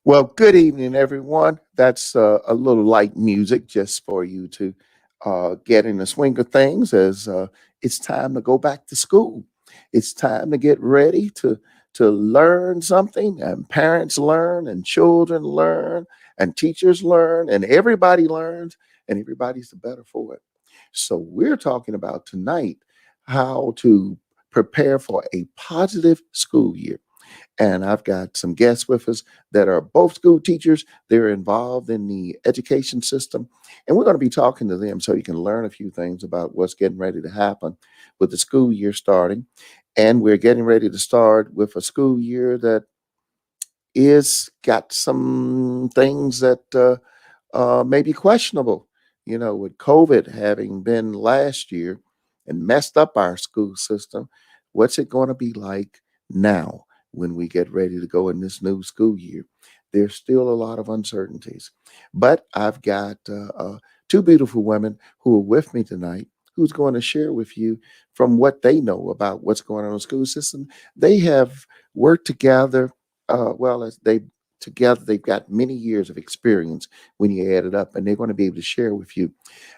Well, good evening, everyone. That's a little light music just for you to get in the swing of things as it's time to go back to school. It's time to get ready to learn something, and parents learn, and children learn, and teachers learn, and everybody learns, and everybody's the better for it. So, we're talking about tonight how to prepare for a positive school year. And I've got some guests with us that are both school teachers. They're involved in the education system. And we're going to be talking to them so you can learn a few things about what's getting ready to happen with the school year starting. And we're getting ready to start with a school year that is got some things that may be questionable. You know, with COVID having been last year and messed up our school system, what's it going to be like now when we get ready to go in this new school year? There's still a lot of uncertainties. But I've got two beautiful women who are with me tonight who's going to share with you from what they know about what's going on in the school system. They have worked together, well, as they together, they've got many years of experience when you add it up, and they're going to be able to share with you.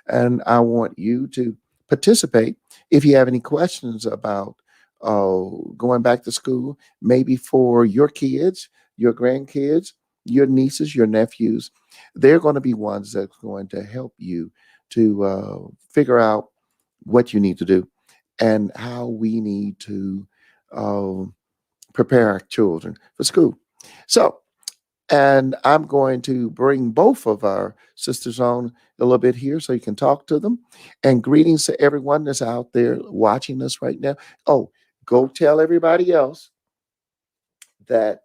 And I want you to participate if you have any questions about going back to school, maybe for your kids, your grandkids, your nieces, your nephews. They're going to be ones that's going to help you to figure out what you need to do and how we need to uh, prepare our children for school. So, and I'm going to bring both of our sisters on a little bit here so you can talk to them. And greetings to everyone that's out there watching us right now. Oh, go tell everybody else that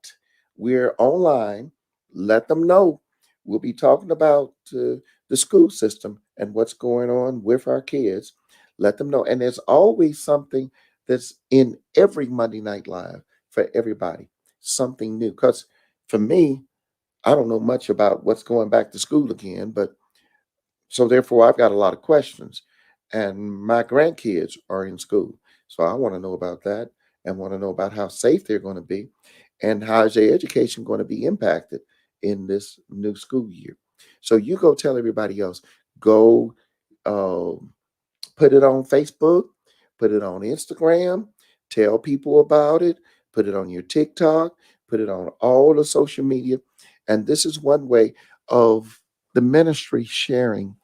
we're online. Let them know. We'll be talking about the school system and what's going on with our kids. Let them know. And there's always something that's in every Monday Night Live for everybody, something new. Because for me, I don't know much about what's going back to school again, but so therefore I've got a lot of questions. And my grandkids are in school. So I want to know about that and want to know about how safe they're going to be and how is their education going to be impacted in this new school year. So you go tell everybody else, go uh, put it on Facebook, put it on Instagram, tell people about it, put it on your TikTok, put it on all the social media. And this is one way of the ministry sharing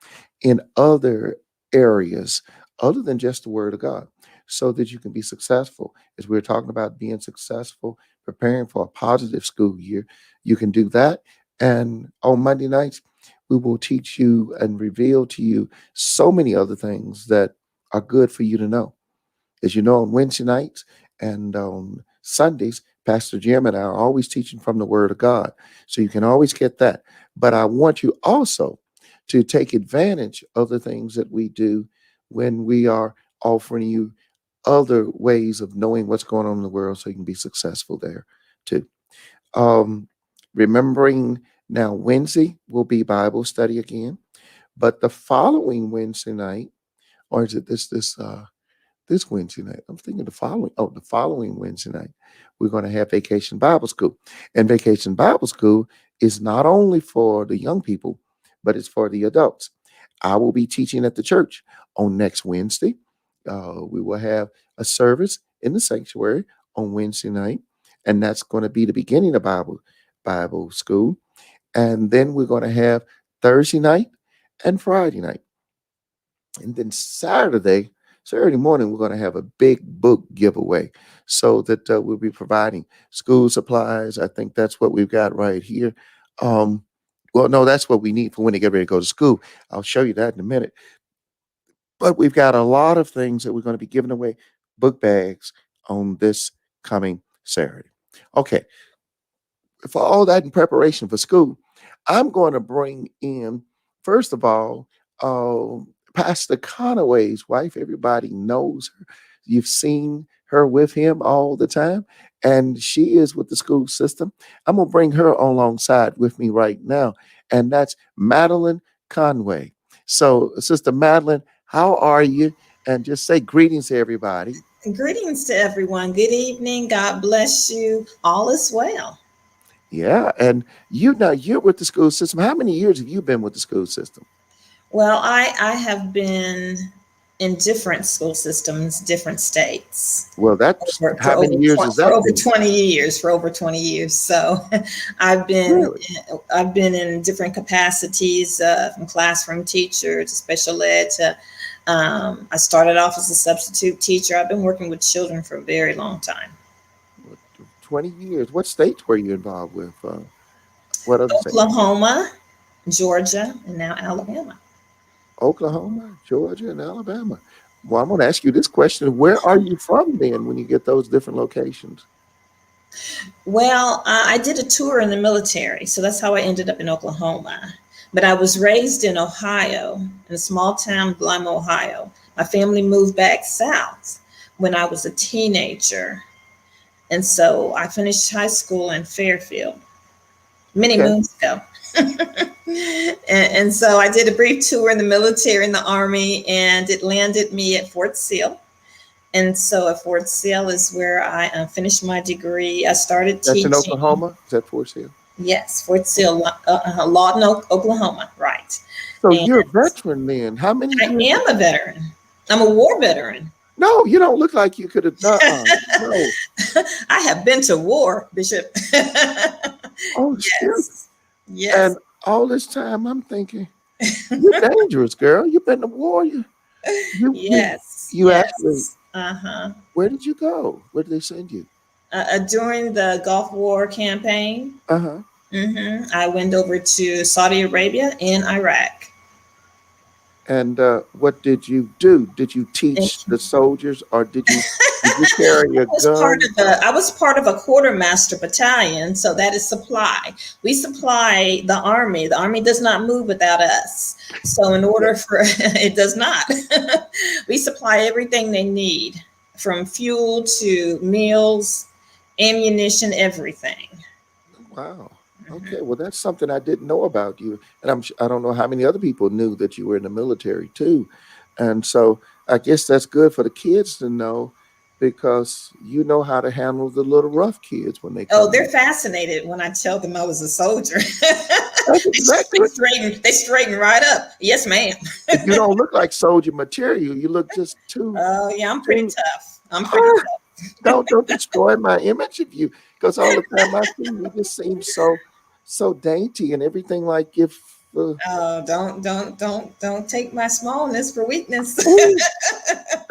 in other areas other than just the word of God so that you can be successful. As we're talking about being successful, preparing for a positive school year, you can do that. And on Monday nights, we will teach you and reveal to you so many other things that are good for you to know. As you know, on Wednesday nights and on Sundays, Pastor Jim and I are always teaching from the Word of God. So you can always get that. But I want you also to take advantage of the things that we do when we are offering you other ways of knowing what's going on in the world so you can be successful there too. Um, remembering now, Wednesday will be Bible study again, but the following Wednesday night, or is it this Wednesday night? I'm thinking the following Wednesday night, we're going to have Vacation Bible School. And Vacation Bible School is not only for the young people, but it's for the adults. I will be teaching at the church on next Wednesday. We will have a service in the sanctuary on Wednesday night, and that's going to be the beginning of Bible School. And then we're going to have Thursday night and Friday night. And then Saturday morning, we're going to have a big book giveaway so that we'll be providing school supplies. I think that's what we've got right here. Um, well, no, that's what we need for when they get ready to go to school. I'll show you that in a minute. But we've got a lot of things that we're going to be giving away book bags on this coming Saturday. Okay, for all that in preparation for school, I'm going to bring in, first of all, Pastor Conaway's wife. Everybody knows her. You've seen her with him all the time, and she is with the school system. I'm going to bring her alongside with me right now, and that's Madeline Conway. So, Sister Madeline, how are you? And just say greetings to everybody. Greetings to everyone. Good evening. God bless you. All is well. Yeah, and you're with the school system. How many years have you been with the school system? Well, I have been in different school systems, different states. Well, that's For, how many years has for that over been? 20 years, for over 20 years. So I've been Really? I've been in different capacities, from classroom teacher to special ed to, I started off as a substitute teacher. I've been working with children for a very long time. What, 20 years. What states were you involved with? What other states? Oklahoma, Georgia, and now Alabama. Oklahoma, Georgia, and Alabama. Well, I'm going to ask you this question. Where are you from then when you get those different locations? Well, I did a tour in the military, so that's how I ended up in Oklahoma. But I was raised in Ohio, in a small town, Lima, Ohio. My family moved back south when I was a teenager, and so I finished high school in Fairfield many Okay. moons ago. And so I did a brief tour in the military, in the Army, and it landed me at Fort Sill. And so at Fort Sill is where I finished my degree. I started That's in teaching. Oklahoma? Is that Fort Sill? Yes, Fort Okay. Sill, Lawton, Oklahoma, right. So And you're a veteran then. How many I years? am a veteran. I'm a war veteran. No, you don't look like you could have. No. I have been to war, Bishop. Oh, shoot. Yes, yes, And all this time, I'm thinking, you're dangerous, girl. You've been to war. You, you, yes, you actually. yes. Uh-huh. Where did you go? Where did they send you? During the Gulf War campaign, Uh huh. I went over to Saudi Arabia and Iraq. And what did you do? Did you teach the soldiers, or did you carry a gun? I was part of a quartermaster battalion, so that is supply. We supply the army. The army does not move without us. So in order for it does not. We supply everything they need, from fuel to meals, ammunition, everything. Wow. Okay. Mhm. Well, that's something I didn't know about you, and I don't know how many other people knew that you were in the military too, and so I guess that's good for the kids to know because you know how to handle the little rough kids when they Oh, come they're in. fascinated when I tell them I was a soldier. That's exactly. They straighten right up. Yes, ma'am. You don't look like soldier material. You look just too Oh, yeah, I'm pretty too. tough. I'm pretty Ah, tough. don't destroy my image of you because all the time I see you, you just seem so dainty and everything. Like if Oh, don't take my smallness for weakness. ooh,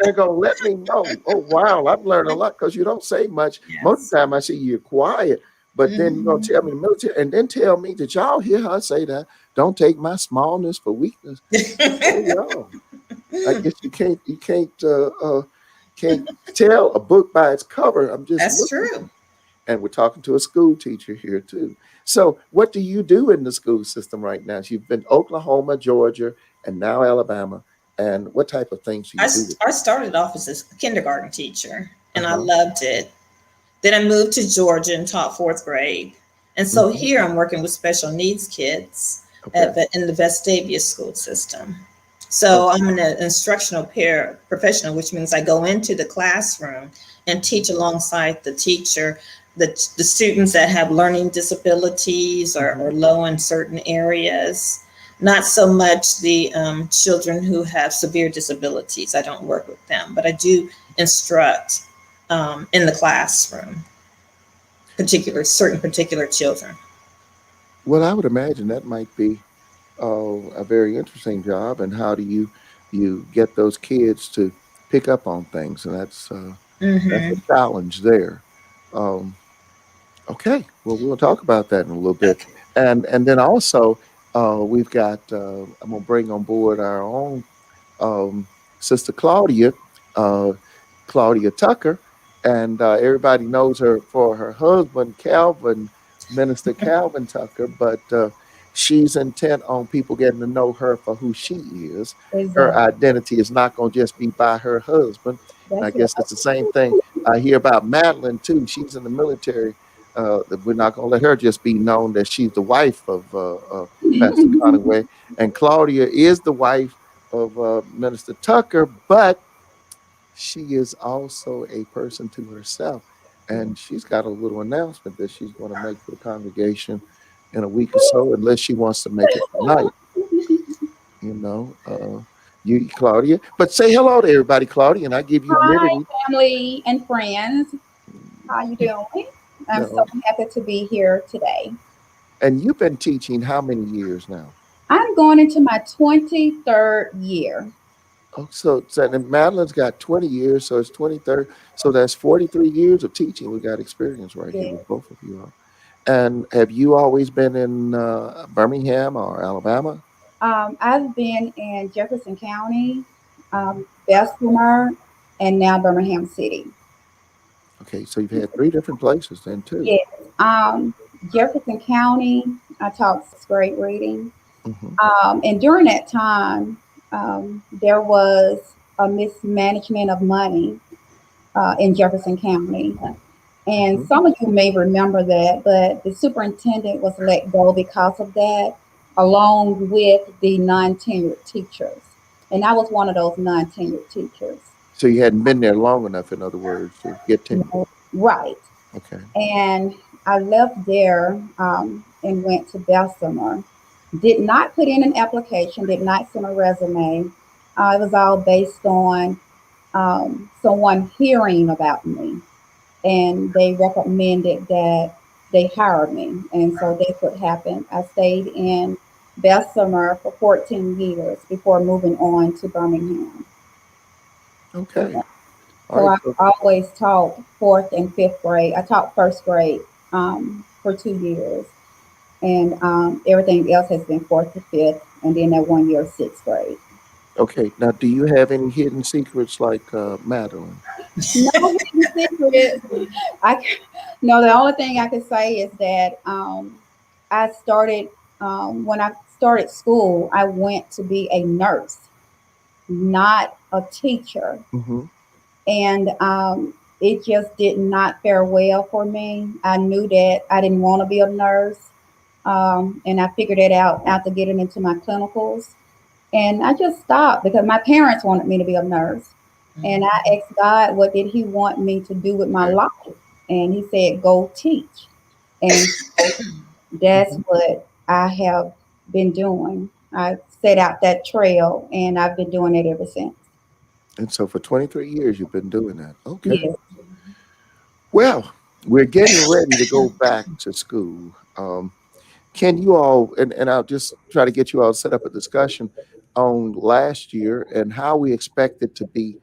they're gonna let me know. Oh wow, I've learned a lot because you don't say much. Most of Yes. the time I see you're quiet, but then you're gonna tell me Mhm. the military and then tell me that y'all hear her say that. Don't take my smallness for weakness. Oh yeah. I guess you can't tell a book by its cover. I'm just That's looking, true. and we're talking to a school teacher here too. So, what do you do in the school system right now? So you've been Oklahoma, Georgia, and now Alabama. And what type of things do you do? I started off as a kindergarten teacher, Uh and I huh. loved it. Then I moved to Georgia and taught fourth grade. And so Hmm. here I'm working with special needs kids Okay. in the Vestavia school system. So Okay. I'm an instructional peer professional, which means I go into the classroom and teach alongside the teacher, the students that have learning disabilities Hmm. or low in certain areas. Not so much the children who have severe disabilities. I don't work with them, but I do instruct in the classroom, particular children. Well, I would imagine that might be a very interesting job. And how do you get those kids to pick up on things? And that's Mm-hmm. a challenge there. Um, Okay, well, we'll talk about that in a little bit, Okay. and then also we've got I'm gonna bring on board our own um, sister uh, Claudia Tucker, and everybody knows her for her husband Calvin, Minister Calvin Tucker, but she's intent on people getting to know her for who she is. Her Exactly. identity is not going to just be by her husband, and I That's guess right. it's the same thing I hear about Madeline too. She's in the military. That we're not going to let her just be known that she's the wife of Pastor Conaway, and Claudia is the wife of Minister Tucker, but she is also a person to herself. and she's got a little announcement that she's going to make for the congregation in a week or so, unless she wants to make it tonight. You know, you, Claudia. But say hello to everybody, Claudia, and I give you Hi, liberty. family and friends. How you doing? I'm so No, happy to be here today. and you've been teaching how many years now? I'm going into my 23rd year. Oh, so and Madeline's got 20 years, so it's 23rd. So that's 43 years of teaching. We got experience right here Yeah. with both of you all. And have you always been in Birmingham or Alabama? I've been in Jefferson County, Bessemer, and now Birmingham City. Okay, so you've had three different places then too. Yes. Um, Jefferson County, I taught sixth grade reading. Hmm. And during that time, there was a mismanagement of money in Jefferson County. And Hmm. some of you may remember that, but the superintendent was let go because of that, along with the non tenured teachers. And I was one of those non tenured teachers. So you hadn't been there long enough, in other words, to get tenure. Right. Okay. And I left there and went to Bessemer. Did not put in an application, did not send a resume. It was all based on someone hearing about me, and they recommended that they hire me. And so that's what happened. I stayed in Bessemer for 14 years before moving on to Birmingham. Okay. All So right. I So, always taught fourth and fifth grade. I taught first grade for 2 years, and everything else has been fourth to fifth, and then that 1 year sixth grade. okay. Now, do you have any hidden secrets like Madeline? No hidden secrets. No. The only thing I can say is that I started when I started school. I went to be a nurse, not a teacher, Hmm. and it just did not fare well for me. I knew that I didn't want to be a nurse, and I figured it out after getting into my clinicals. And I just stopped because my parents wanted me to be a nurse. And I asked God, what did He want me to do with my Okay. life? And He said, go teach. And so that's Hmm. what I have been doing. I set out that trail and I've been doing it ever since. And so for 23 years, you've been doing that. Okay. Yes. Well, we're getting ready to go back to school. Can you all, and I'll just try to get you all set up a discussion on last year and how we expect it to be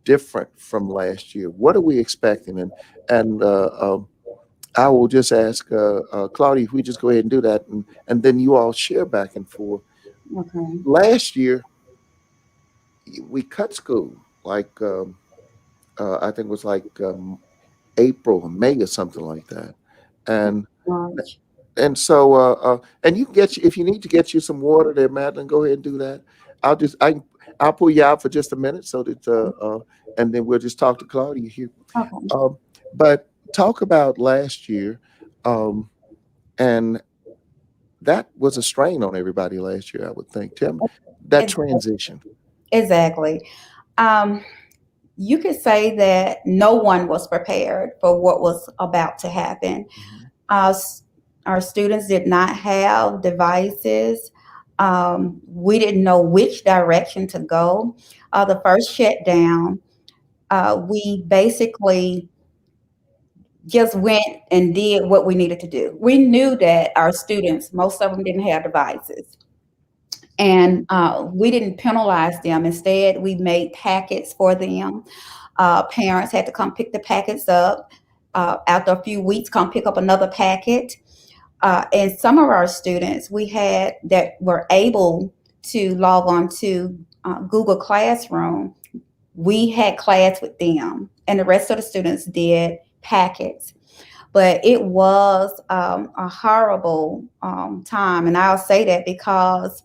different from last year. What are we expecting? And I will just ask Claudia if we just go ahead and do that, and then you all share back and forth. Okay. Last year, we cut school like I think it was like April or May or something like that, and March. and you can get if you need to get you some water there, Madeline. Go ahead and do that. I'll just I'll pull you out for just a minute so that and then we'll just talk to Claudia here. Okay. Um, but talk about last year, um, and that was a strain on everybody last year. I would think, Tim, that transition. Exactly. Um, you could say that no one was prepared for what was about to happen. Mhm. Uh, our students did not have devices. We didn't know which direction to go. The first shutdown, we basically just went and did what we needed to do. We knew that our students, most of them didn't have devices. And we didn't penalize them. Instead, we made packets for them. Parents had to come pick the packets up. After a few weeks, come pick up another packet. And some of our students we had that were able to log on to Google Classroom. We had class with them, and the rest of the students did packets. But it was a horrible time, and I'll say that because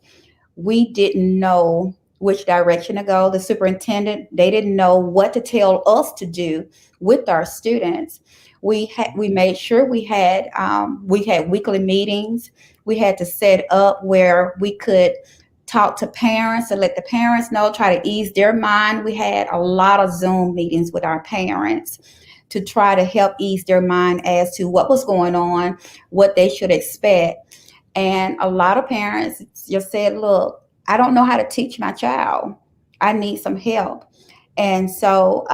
we didn't know which direction to go. The superintendent, they didn't know what to tell us to do with our students. We made sure we had weekly meetings. We had to set up where we could talk to parents and let the parents know, try to ease their mind. We had a lot of Zoom meetings with our parents to try to help ease their mind as to what was going on, what they should expect. And a lot of parents just said, look, I don't know how to teach my child. I need some help. And so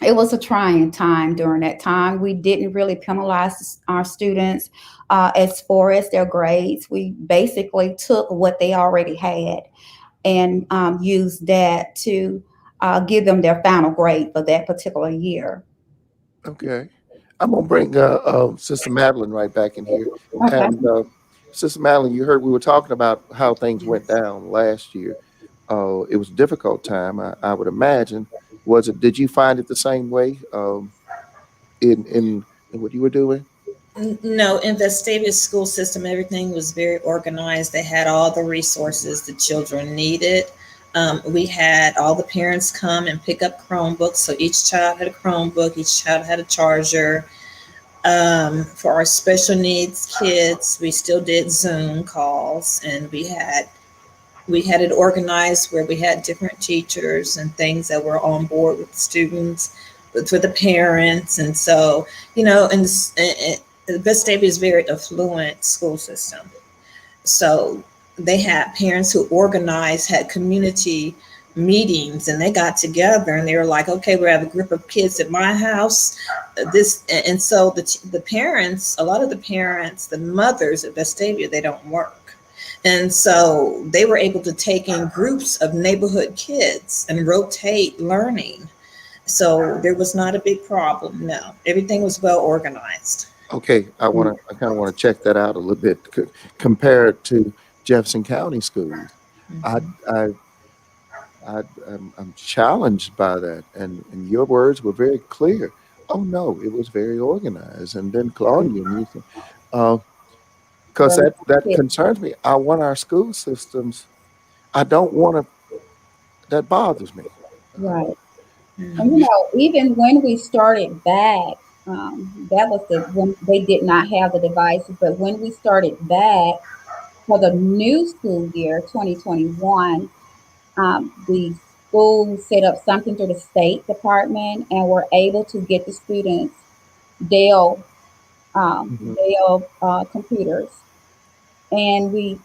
it was a trying time during that time. We didn't really penalize our students as far as their grades. We basically took what they already had and used that to give them their final grade for that particular year. Okay. I'm gonna bring Sister Madeline right back in here. Okay. And Sister Madeline, you heard we were talking about how things went down last year. It was a difficult time, I would imagine. Was it? Did you find it the same way in what you were doing? No, in Vestavia's school system, everything was very organized. They had all the resources the children needed. We had all the parents come and pick up Chromebooks. So each child had a Chromebook, each child had a charger. For our special needs kids, we still did Zoom calls, and we had it organized where we had different teachers and things that were on board with the students, with the parents. And so, and Vestavia is a very affluent school system. So they had parents who organized, had community meetings, and they got together and they were like, okay, we have a group of kids at my house. And so the parents, a lot of the parents, the mothers at Vestavia, they don't work. And so they were able to take in groups of neighborhood kids and rotate learning. So there was not a big problem. No, everything was well organized. Okay, I kind of want to check that out a little bit compared to Jefferson County schools. I Mhm. I I'm challenged by that, and your words were very clear. Oh no, it was very organized. And then Claudia, you said, uh, because Well, that concerns me. I want our school systems. I don't want to. That bothers me. Uh, right. And Mhm. even when we started back, that was when they did not have the devices. But when we started back for the new school year, 2021, the school set up something through the State Department and were able to get the students Dell mhm. computers, and we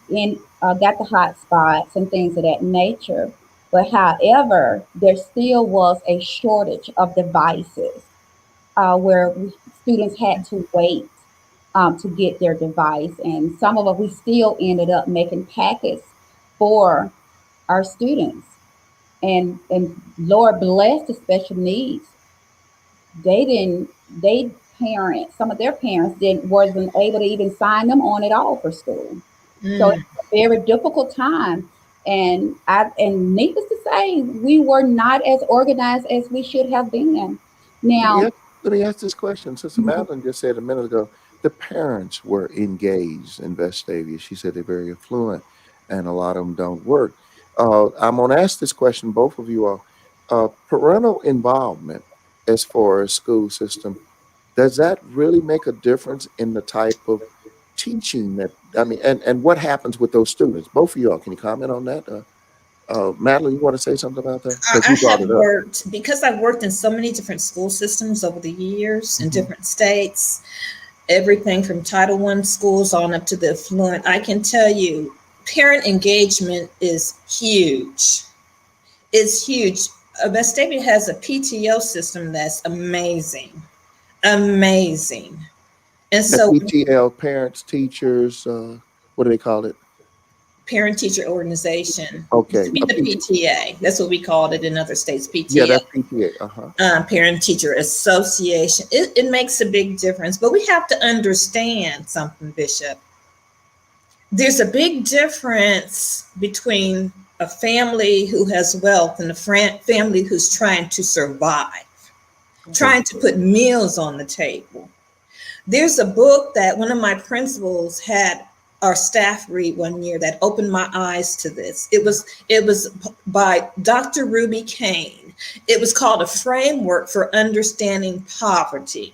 got the hotspots and things of that nature. But however, there still was a shortage of devices where students had to wait to get their device, and some of us we still ended up making packets for our students. And Lord bless the special needs. They didn't. They parents, some of their parents didn't wasn't able to even sign them on at all for school. So it Mm. was a very difficult time. And needless to say, we were not as organized as we should have been. Let me Now, ask, let me ask this question. Sister Madeline just said a minute ago, the parents were engaged in Vestavia. She said they're very affluent, and a lot of them don't work. I'm going to ask this question, both of you all. Parental involvement as far as school system, does that really make a difference in the type of teaching that, I mean, and what happens with those students? Both of y'all, can you comment on that? Madeline, you want to say something about that? Because I you brought have it up. worked because I've worked in so many different school systems over the years in Hmm. different states, everything from Title One schools on up to the affluent. I can tell you, parent engagement is huge. It's huge. Vestavia has a PTO system that's amazing, amazing. And The so PTL, parents, teachers, what do they call it? parent teacher organization used to Okay, be a the PT. PTA. That's what we called it in other states, Yeah, PTA. that's PTA. Uh-huh. Parent teacher association. It makes a big difference, but we have to understand something, Bishop. There's a big difference between a family who has wealth and a family who's trying to survive, Okay. trying to put meals on the table. There's a book that one of my principals had our staff read one year that opened my eyes to this. It was by Dr. Ruby Kane. It was called A Framework for Understanding Poverty.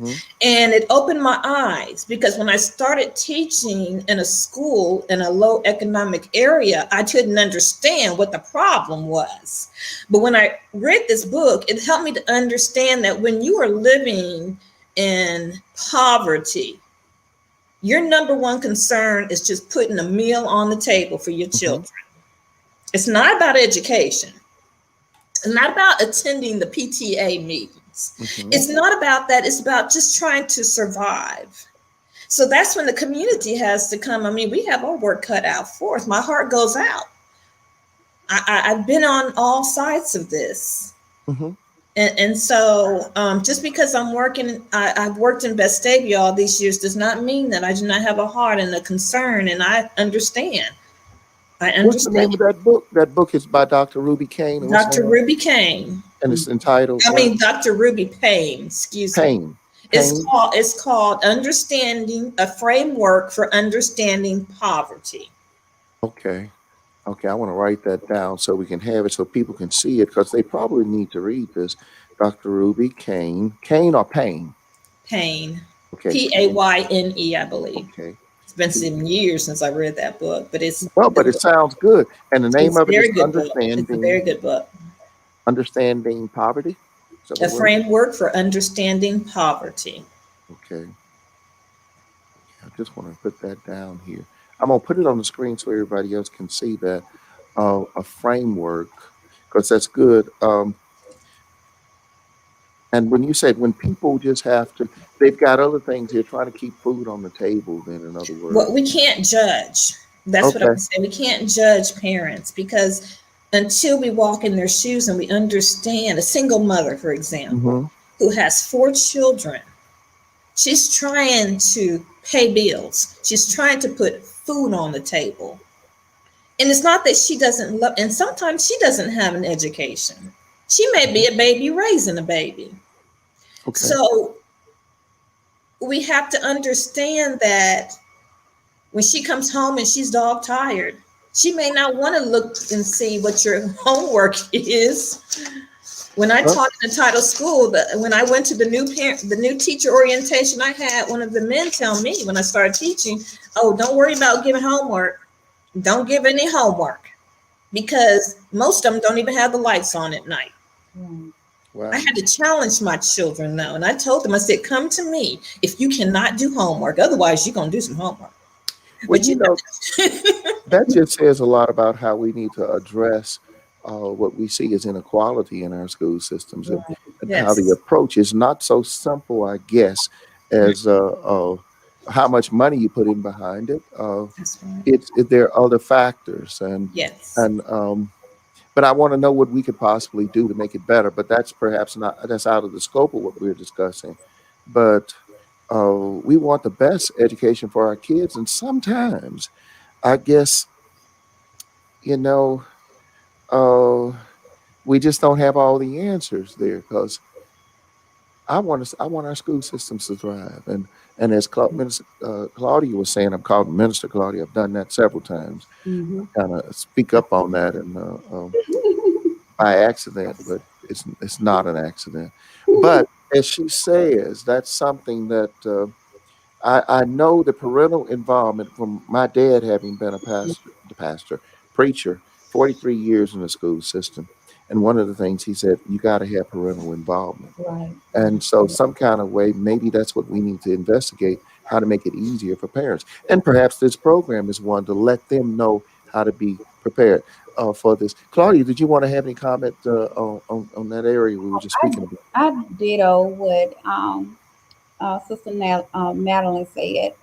Mm-hmm. And it opened my eyes because when I started teaching in a school in a low economic area, I couldn't understand what the problem was. But when I read this book, it helped me to understand that when you are living in poverty, your number one concern is just putting a meal on the table for your Mm-hmm. children. It's not about education. It's not about attending the PTA meetings. Mm-hmm. It's not about that. It's about just trying to survive. So that's when the community has to come. I mean, we have our work cut out for us. My heart goes out. I've been on all sides of this. Mm-hmm. And so just because I've worked in Vestavia all these years does not mean that I do not have a heart and a concern. And I understand. I What's the name understand. of that book? That book is by Dr. Ruby Kane, and what's the Dr. name? Ruby Kane. And it's entitled I what? mean, Dr. Ruby Payne, excuse me. Pain. Pain. It's called Understanding a Framework for Understanding Poverty. Okay. Okay. I want to write that down so we can have it so people can see it because they probably need to read this. Dr. Ruby Kane. Kane or Pain? Payne, Okay. Pain. Payne, I believe. Okay. It's been some years since I read that book, but Well, but it sounds good. And the name it's a of it is very good book. It's a very good book. Understanding Poverty. Is that A what it is? framework for understanding poverty. Okay. I just want to put that down here. I'm gonna put it on the screen so everybody else can see that a framework because that's good. And when you said when people just have to, they've got other things here trying to keep food on the table. Then, in other What words, we can't judge. That's what I okay. would say. We can't judge parents because until we walk in their shoes and we understand a single mother, for example, Mm-hmm. who has 4 children, she's trying to pay bills. She's trying to put food on the table. And it's not that she doesn't love, and sometimes she doesn't have an education. She may Mm-hmm. be a baby raising a baby. Okay. So we have to understand that when she comes home and she's dog tired, she may not want to look and see what your homework is. When I Well, taught in a title school, when I went to the new teacher orientation, I had one of the men tell me when I started teaching, "Oh, don't worry about giving homework. Don't give any homework because most of them don't even have the lights on at night." Right. I wow. had to challenge my children though, and I told them, I said, "Come to me if you cannot do homework. Otherwise, you're gonna do some homework." Well, But you you know, have that just says a lot about how we need to address what we see as inequality in our school systems Right. and how the yes, approach is not so simple, I guess, as how much money you put in behind it. that's right. There are other factors, Yes. and but I want to know what we could possibly do to make it better. But that's perhaps not that's out of the scope of what we're discussing. But we want the best education for our kids, and sometimes I guess you know uh, we just don't have all the answers there because I want our school systems to thrive, and as Minister Claudia was saying, I'm called Minister Claudia. I've done that several times. Mm-hmm. Kind of speak up on that and by accident, but it's not an accident. But as she says, that's something that I know the parental involvement from my dad having been the pastor, preacher, 43 years in the school system. And one of the things he said, you got to have parental involvement. Right. And so, some kind of way, maybe that's what we need to investigate how to make it easier for parents. And perhaps this program is one to let them know how to be prepared for this. Claudia, did you want to have any comment on that area we were just I speaking about? I ditto what Sister Madeline said.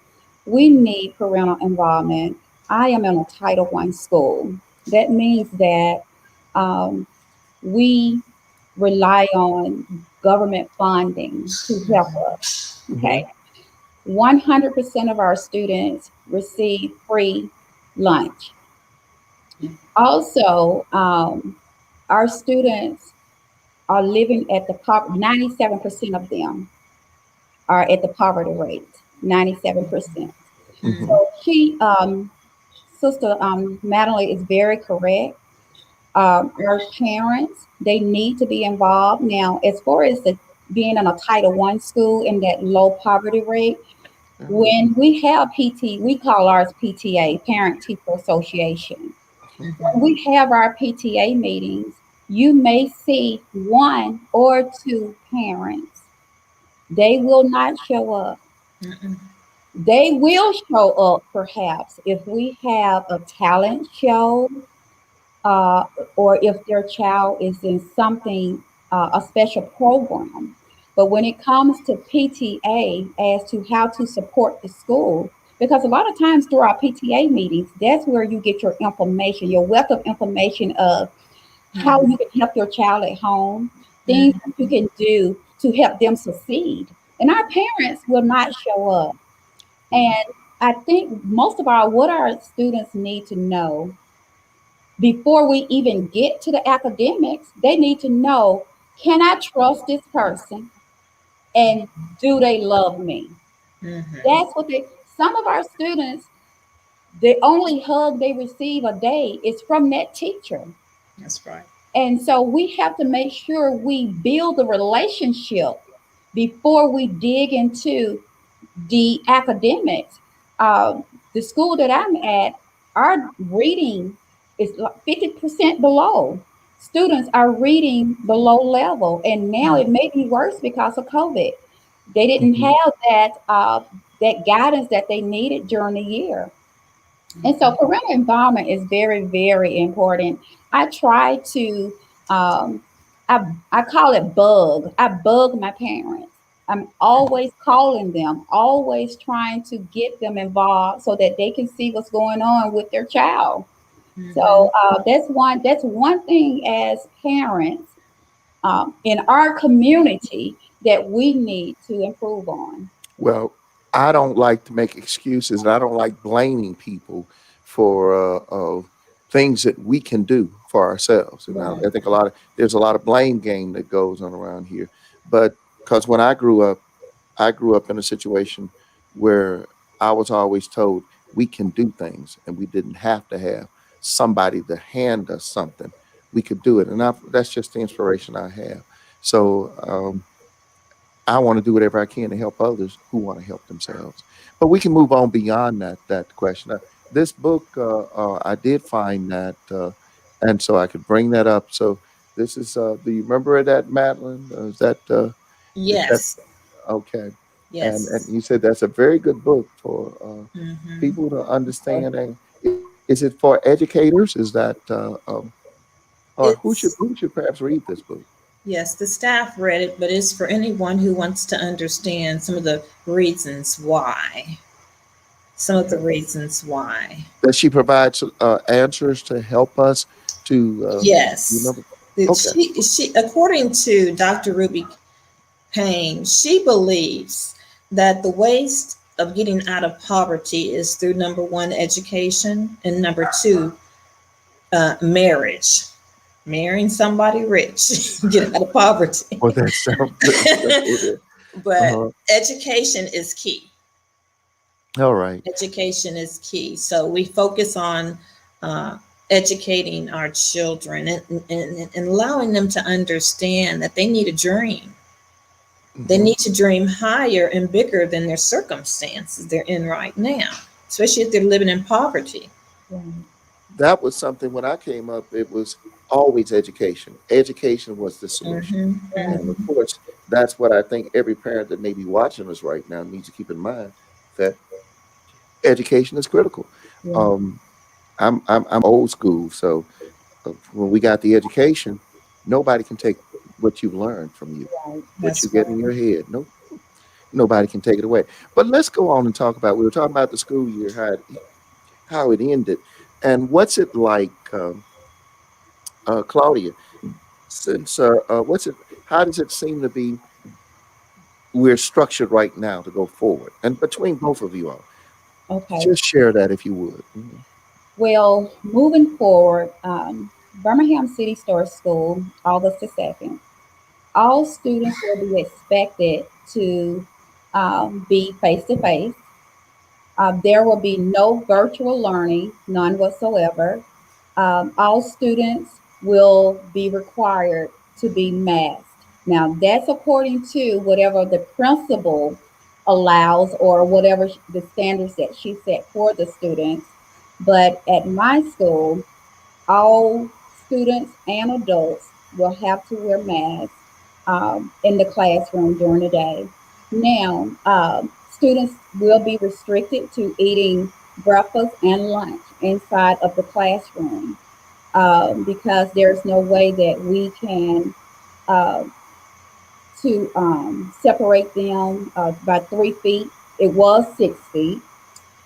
We need parental involvement. I am in a Title I school. That means that um, we rely on government funding to help us. Hmm. Okay. 100% of our students receive free lunch. Also, our students are living at the 97% of them are at the poverty rate, 97%. Hmm. Mm. So Sister Madeline is very correct. Our parents, they need to be involved. Now, as far as the being in a Title I school in that low poverty rate, Mhm, when we have PT, we call ours PTA, Parent Teacher Association. When Mhm. we have our PTA meetings, you may see one or two parents. They will not show up. Mm-mm. They will show up perhaps if we have a talent show, uh, or if their child is in something, a special program. But when it comes to PTA as to how to support the school, because a lot of times through our PTA meetings, that's where you get your information, your wealth of information of how Mhm. you can help your child at home, things Mhm. that you can do to help them succeed. And our parents will not show up. mhm. And I think most of what our students need to know before we even get to the academics, they need to know, can I trust this person? And do they love me? Mhm. That's what some of our students, the only hug they receive a day is from that teacher. That's right. And so we have to make sure we build the relationship before we dig into the academics. Uh, the school that I'm at, our reading is like 50% below. Students are reading below level, and now it may be worse because of COVID. They didn't Mhm. have that guidance that they needed during the year. And so Mhm. parental involvement is very, very important. I try to, um, I call it bug. I bug my parents. I'm always calling them, always trying to get them involved so that they can see what's going on with their child. So Mhm. that's one thing as parents, in our community that we need to improve on. Well, I don't like to make excuses, and I don't like blaming people for things that we can do for ourselves. And Right. I think there's a lot of blame game that goes on around here. But because when I grew up in a situation where I was always told we can do things, and we didn't have to have somebody to hand us something. We could do it, and that's just the inspiration I have. So. I want to do whatever I can to help others who want to help themselves. But we can move on beyond that question. This book, I did find that, and so I could bring that up. So this is. Do you remember that, Madeline? Is that Yes. okay? And Yes. you said that's a very good book for Mhm. people to understand. And is it for educators? Is that or It's who should perhaps read this book? Yes, the staff read it, but it's for anyone who wants to understand some of the reasons why. Some of the reasons why. Does she provide answers to help us to Yes. remember? Okay. She according to Dr. Ruby Payne, she believes that the ways of getting out of poverty is through number one, education, and number two, marriage. Marrying somebody rich, get out of poverty. Well, that sounds pretty simple there. But Uh-huh. education is key. All right. Education is key. So we focus on uh, educating our children and allowing them to understand that they need a dream. They Hmm. need to dream higher and bigger than their circumstances they're in right now, especially if they're living in poverty. Right. That was something when I came up, it was always education. Education was the solution. Mm-hmm, And of mm-hmm. course, that's what I think every parent that may be watching us right now needs to keep in mind that education is critical. Right. Um, I'm old school, so when we got the education, nobody can take what you've learned from you, Right. what you That's get in right. your head. No, nobody can take it away. But let's go on and talk about. We were talking about the school year, how it ended, and what's it like, Claudia? Since what's it? How does it seem to be? We're structured right now to go forward, and between both of you all, Okay. just share that if you would. Mhm. Well, moving forward, Birmingham City Store School, August the 2nd, all students will be expected to be face to face. There will be no virtual learning, none whatsoever. All students will be required to be masked. Now, that's according to whatever the principal allows or whatever the standards that she set for the students. But at my school, all students and adults will have to wear masks in the classroom during the day. Now, students will be restricted to eating breakfast and lunch inside of the classroom because there's no way that we can uh, separate them by 3 feet. It was 6 feet.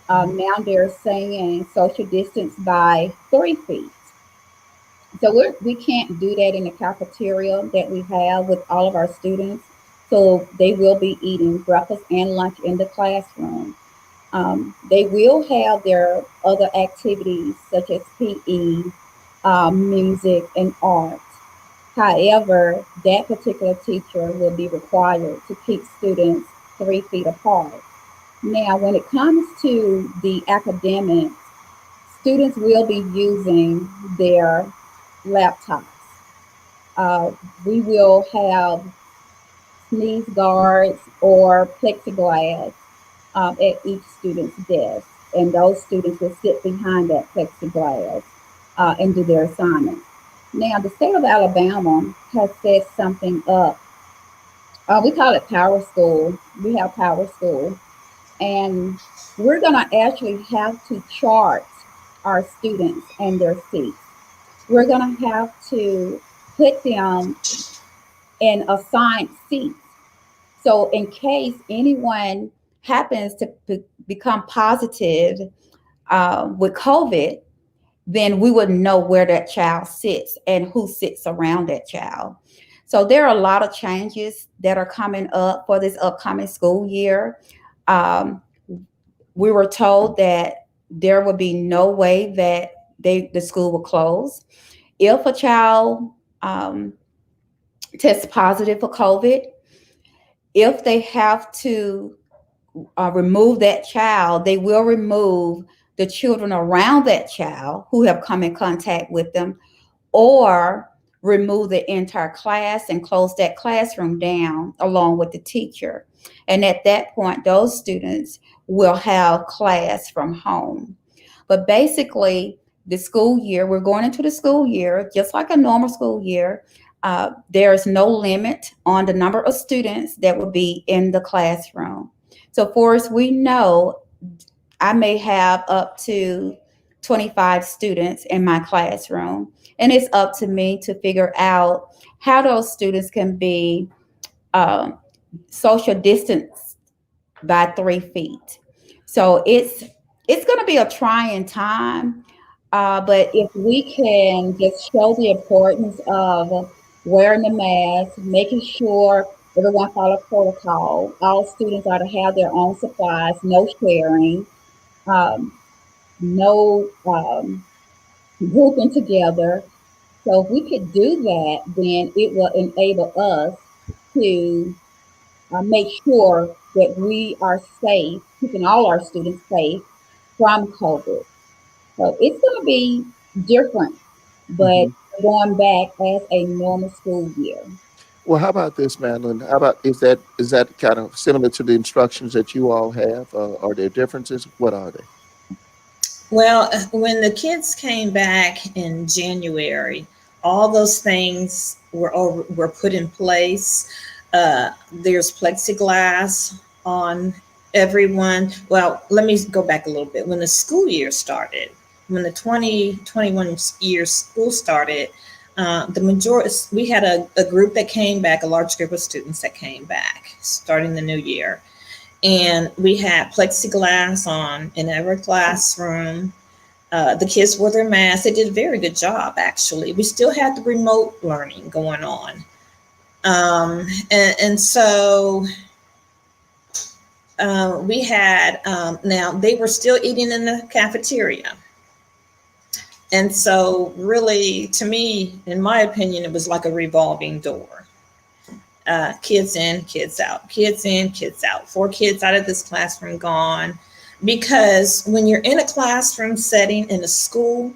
Now they're saying social distance by 3 feet. So we can't do that in the cafeteria that we have with all of our students. So they will be eating breakfast and lunch in the classroom. They will have their other activities such as PE, music, and art. However, that particular teacher will be required to keep students 3 feet apart. Now, when it comes to the academics, students will be using their laptops. We will have sneeze guards or plexiglass at each student's desk, and those students will sit behind that plexiglass and do their assignments. Now, the state of Alabama has set something up. We call it Power School. We have Power School, and we're going to actually have to chart our students and their seats. We're going to have to put them in assigned seats. So, in case anyone happens to become positive with COVID, then we would know where that child sits and who sits around that child. So, there are a lot of changes that are coming up for this upcoming school year. Um, we were told that there would be no way that the school will close if a child um, tests positive for COVID. If they have to remove that child, they will remove the children around that child who have come in contact with them, or remove the entire class and close that classroom down along with the teacher. And at that point, those students will have class from home. But basically, the school year, we're going into the school year just like a normal school year. There's no limit on the number of students that will be in the classroom. So, for us, we know I may have up to 25 students in my classroom, and it's up to me to figure out how those students can be um, social distance by 3 feet. So it's going to be a trying time, but if we can just show the importance of wearing the mask, making sure everyone follows protocol, all students are to have their own supplies, no sharing, um, no grouping together. So if we could do that, then it will enable us to make sure that we are safe, keeping all our students safe from COVID. So it's going to be different, but Hmm. going back as a normal school year. Well, how about this, Madeline? How about is that kind of similar to the instructions that you all have? Are there differences? What are they? Well, when the kids came back in January, all those things were put in place. There's plexiglass on everyone. Well, let me go back a little bit. When the school year started, when the 2021 year school started, the majority we had a group that came back, a large group of students that came back starting the new year, and we had plexiglass on in every classroom. The kids wore their masks. They did a very good job, actually. We still had the remote learning going on. And so we had, now they were still eating in the cafeteria. And so, really, to me, in my opinion, it was like a revolving door. Kids in, kids out, kids in, kids out. 4 kids out of this classroom gone. Because when you're in a classroom setting in a school,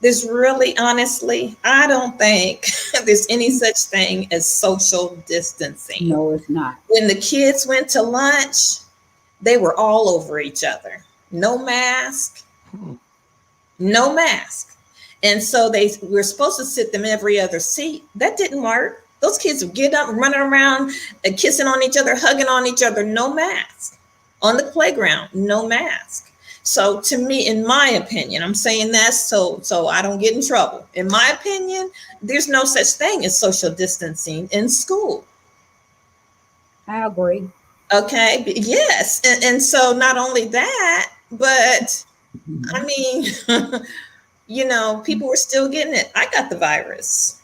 there's really, honestly, I don't think there's any such thing as social distancing. No, it's not. When the kids went to lunch, they were all over each other. No mask, Hmm. no mask. And so they were supposed to sit them every other seat. That didn't work. Those kids would get up, running around, and kissing on each other, hugging on each other, no mask. On the playground, no mask. So to me, in my opinion, I'm saying that so I don't get in trouble. In my opinion, there's no such thing as social distancing in school. I agree. Okay, yes. And so not only that, but I Mhm. mean, people were still getting it. I got the virus,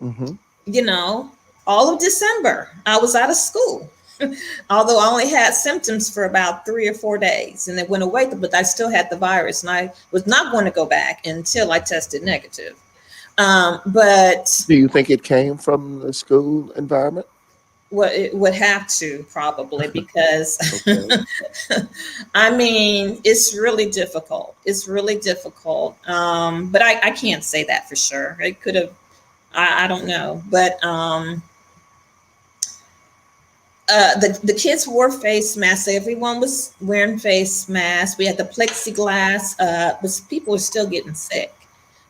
Mhm. you know, all of December. I was out of school. Although I only had symptoms for about 3 or 4 days and it went away, but I still had the virus and I was not going to go back until I tested negative. But Do you think it came from the school environment? what it would have to probably because Okay. I mean, it's really difficult. It's really difficult. But I can't say that for sure. It could have, I don't know. But the kids wore face masks. Everyone was wearing face masks. We had the plexiglass, but people were still getting sick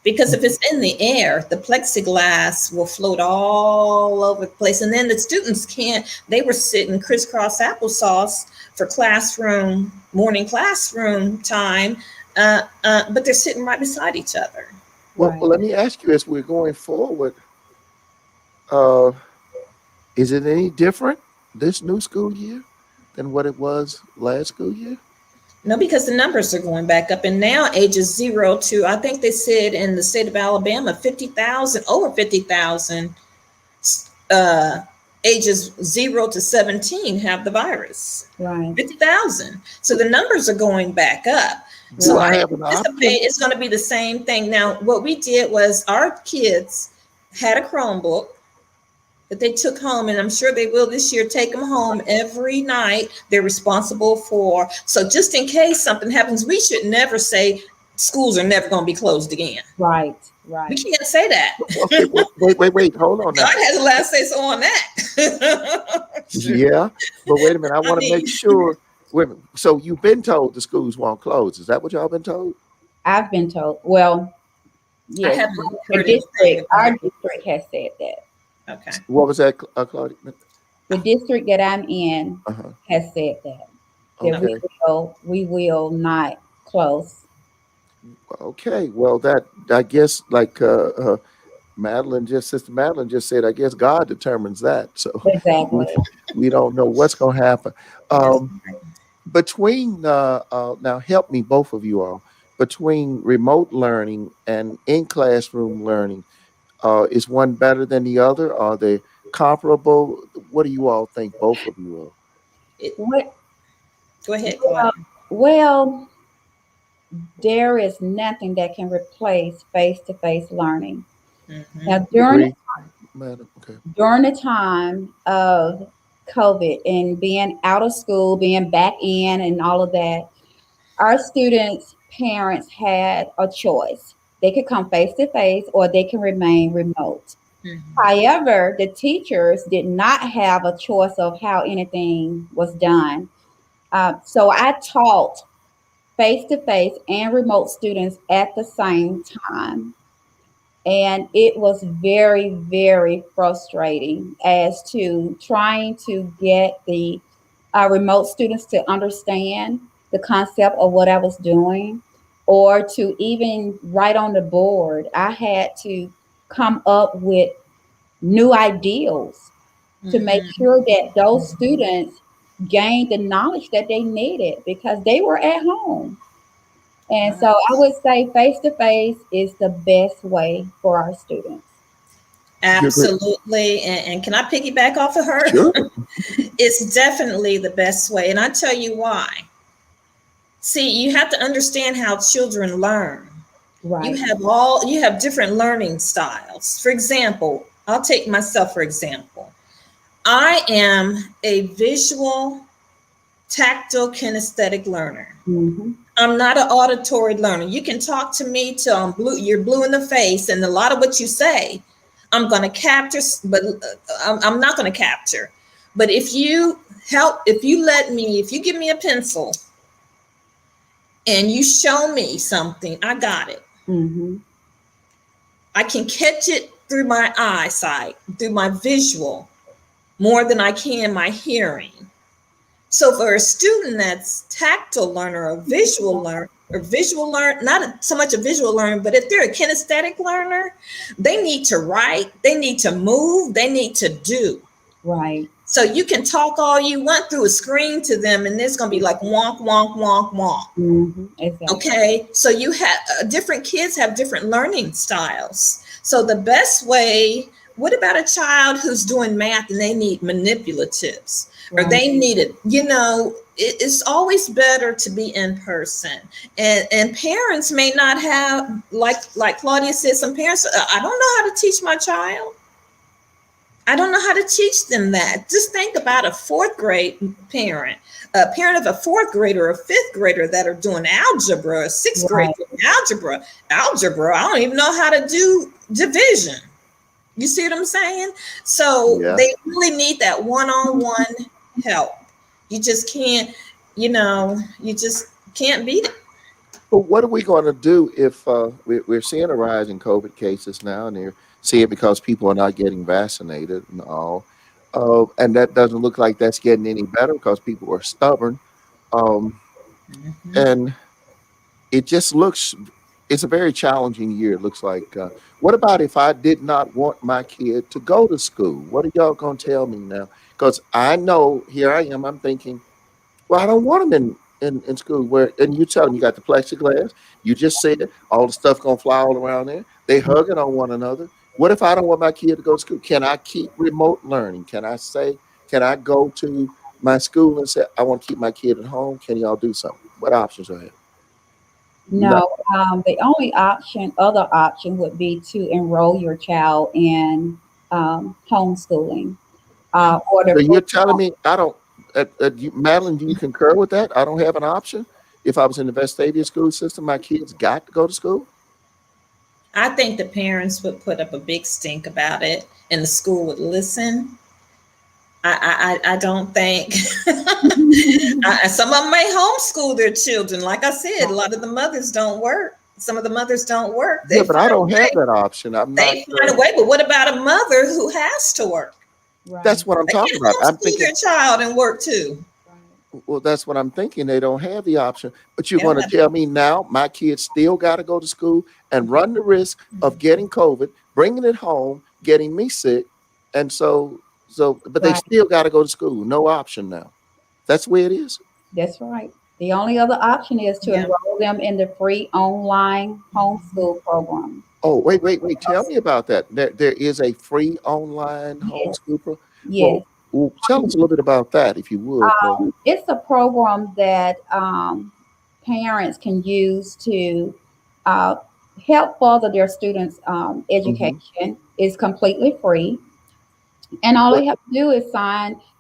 because if it's in the air, the plexiglass will float all over the place, and then the students can't. They were sitting crisscross applesauce for morning classroom time, but they're sitting right beside each other. Well, Right. let me ask you as we're going forward, uh, is it any different this new school year than what it was last school year? No, because the numbers are going back up, and now ages 0 to, I think they said in the state of Alabama, 50,000, over 50,000, uh, ages 0 to 17 have the virus. Right. 50,000. So the numbers are going back up. So Do I Right. I have an option? anticipate it's going to be the same thing. Now, what we did was our kids had a Chromebook that they took home, and I'm sure they will this year take them home every night. They're responsible for, so just in case something happens, we should never say schools are never going to be closed again. Right. We Right. can't say that. Okay, wait. Hold on now. God has the last say so on that. Yeah, but wait a minute. I I want to make mean, sure. Wait a minute. So you've been told the schools won't close. Is that what y'all been told? I've been told. Well, I yes, haven't the heard anything district, our about it. district has said that. Okay. What was that, Claudia? The district that I'm in Uh-huh. has said that we Okay. will not close. Okay. Well, that I guess like Sister Madeline just said, I guess God determines that. So we Exactly. we don't know what's going to happen. That's Um, between now, help me, both of you all. Between remote learning and in classroom learning, is one better than the other? Are they comparable? What do you all think? Both of you all. it. What? Go ahead, Well, Claudia. well, there is nothing that can replace face-to-face learning. Hmm. Now, Agree, madam. Okay. during the time of COVID and being out of school, being back in, and all of that, our students' parents had a choice. They could come face to face or they can remain remote. Hmm. However, the teachers did not have a choice of how anything was done. So I taught face to face and remote students at the same time. And it was very, very frustrating as to trying to get the remote students to understand the concept of what I was doing or to even write on the board. I had to come up with new ideals to make Hmm. sure that those students gained the knowledge that they needed because they were at home. And so I would say face to face is the best way for our students. You agree? Absolutely. And can I piggyback off of her? Sure. It's definitely the best way. And I tell you why. See, you have to understand how children learn. Right. You have different learning styles. For example, I'll take myself for example. I am a visual tactile kinesthetic learner. Hmm. I'm not an auditory learner. You can talk to me till I'm blue. You're blue in the face, and a lot of what you say, I'm going to capture, but I'm not going to capture. But if you if you give me a pencil and you show me something, I got it. Mm-hmm. I can catch it through my eyesight, through my visual, more than I can my hearing. So for a student that's tactile learner or visual learn, not so much a visual learner, but if they're a kinesthetic learner, they need to write, they need to move, they need to do. Right. So you can talk all you want through a screen to them, and it's going to be like wonk, wonk, wonk, wonk. Mm-hmm. Exactly. Okay. So you have different kids have different learning styles. So the best way, what about a child who's doing math and they need manipulatives or Right. they need it? It's always better to be in person. And parents may not have, like Claudia said, some parents, I don't know how to teach my child. I don't know how to teach them that. Just think about a fourth grade parent, a parent of a fourth grader or a fifth grader that are doing algebra, a sixth grade Right. doing algebra. Algebra, I don't even know how to do division. You see what I'm saying? So Yeah. they really need that one-on-one help. You just can't, you just can't beat it. But what are we going to do if we're seeing a rise in COVID cases now, and they're seeing because people are not getting vaccinated and all, and that doesn't look like that's getting any better because people are stubborn, um, Mhm. and it just looks. It's a very challenging year. It looks like. What about if I did not want my kid to go to school? What are y'all going to tell me now? Because I know here I am. I'm thinking. Well, I don't want them in school where, and you tell them you got the plexiglass. You just said all the stuff gonna fly all around there. They hugging on one another. What if I don't want my kid to go to school? Can I keep remote learning? Can I go to my school and say I want to keep my kid at home? Can y'all do something? What options are there? No. No, the only other option would be to enroll your child in homeschooling or So the you're free telling me I don't, Madeline, do you concur with that? I don't have an option. If I was in the Vestavia school system, my kids got to go to school. I think the parents would put up a big stink about it and the school would listen. I don't think some of them may homeschool their children. Like I said, a lot of the mothers don't work. Some of the mothers don't work. Yeah, but I don't have that option. I'm not. They find a way. But what about a mother who has to work? right, That's what I'm They talking can about. I'm homeschool thinking, their child and work too. right. well, that's what I'm thinking. They don't have the option. But you're They don't going to have tell me now my kids still got to go to school and run the risk of getting COVID, bringing it home, getting me sick, and but they Right. still got to go to school. No option now. That's the way it is. That's right. The only other option is to Yeah. enroll them in the free online homeschool program. Oh, wait. Tell me about that. There is a free online Yes, homeschool pro. yes. Well, tell us a little bit about that, if you would. It's a program that parents can use to uh, help further their students' Mhm. education. It's completely free, and all they have to do is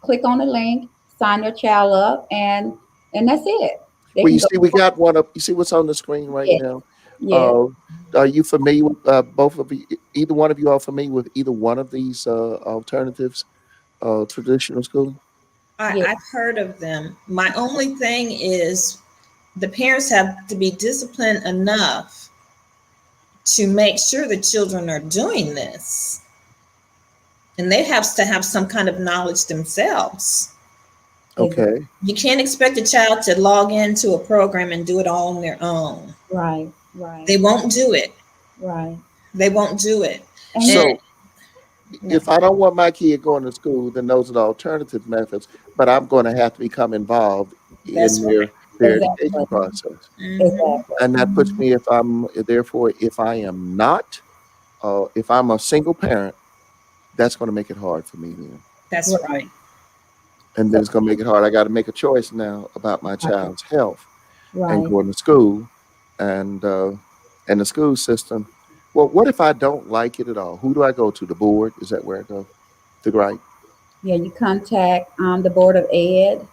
click on the link, sign their child up, and that's it. They Well, can you go. see, we got one up. You see what's on the screen right Yes, now? yes, Uh, are you familiar with both of you? Either one of you are familiar with either one of these alternatives, traditional schooling? yes. I've heard of them. My only thing is the parents have to be disciplined enough to make sure the children are doing this. And they have to have some kind of knowledge themselves. Exactly. Okay. You can't expect a child to log into a program and do it all on their own. Right, right, They won't do it. right. They won't do it. And And So yeah, if I don't want my kid going to school, then those are the alternative methods. But I'm going to have to become involved in that's right. their education exactly, process, Hmm. exactly. and that puts me if I am not if I'm a single parent, that's going to make it hard for me then. That's Right. right. And then So, it's going to make it hard. I got to make a choice now about my right, child's health and right. going to school, and the school system. Well, what if I don't like it at all? Who do I go to? The board? Is that where I go? To right? Yeah, you contact the Board of Ed.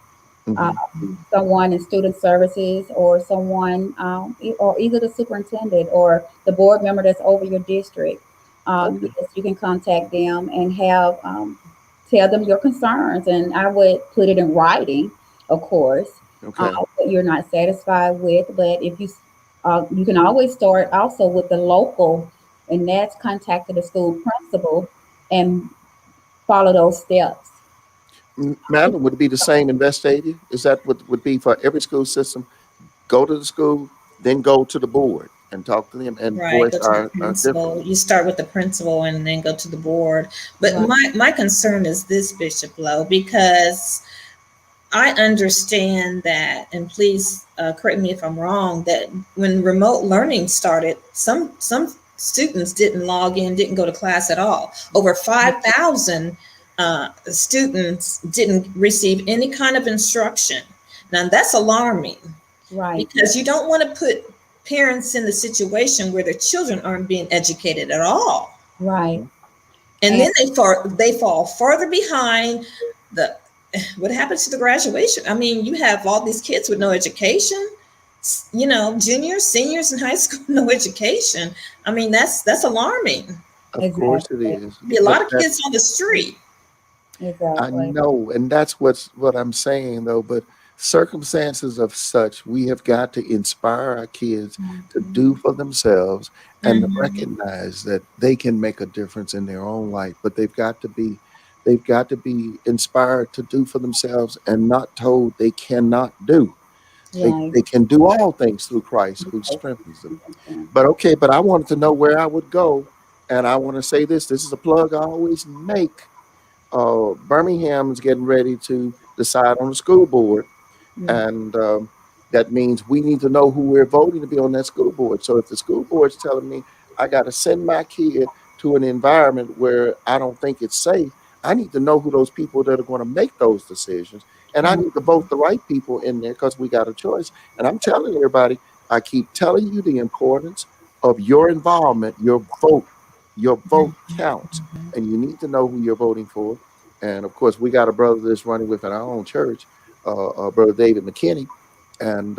uh, Hmm. someone in student services, or someone, or either the superintendent or the board member that's over your district. Okay. Yes, you can contact them and have tell them your concerns, and I would put it in writing, of course, Okay. what you're not satisfied with. But if you you can always start also with the local, and that's contacting the school principal and follow those steps. Madeline, would it be the same in Vestavia? Is that what would be for every school system? Go to the school, then go to the board and talk to them and Right, voice go to the our principal. You difference. start with the principal and then go to the board. But Right. my concern is this, Bishop Lowe, because I understand that, and please correct me if I'm wrong, that when remote learning started, some students didn't log in, didn't go to class at all. Over 5,000 students didn't receive any kind of instruction. Now that's alarming Right. because you don't want to put parents in the situation where their children aren't being educated at all, Right. Mhm. and And then they fall further behind. The What happens to the graduation? I mean, you have all these kids with no education, juniors, seniors in high school, no education. I mean, that's alarming. Of course it exactly. is. Be a But lot of that kids on the street. I Exactly. know, and that's what I'm saying though. But circumstances of such, we have got to inspire our kids to do Mhm. for themselves and to Hmm. recognize that they can make a difference in their own life. But they've got to be inspired to do for themselves and not told they cannot do. They Right. they can do all things through Christ who strengthens them. But okay, but I wanted to know where I would go, and I want to say this. This is a plug I always make. Birmingham's getting ready to decide on the school board, Mm. and that means we need to know who we're voting to be on that school board. So if the school board's telling me I got to send my kid to an environment where I don't think it's safe, I need to know who those people that are going to make those decisions, and I Mm. need to vote the right people in there because we got a choice. And I'm telling everybody, I keep telling you the importance of your involvement, your vote. Your vote counts, and you need to know who you're voting for. And of course, we got a brother that's running within our own church, Brother David McKinney, and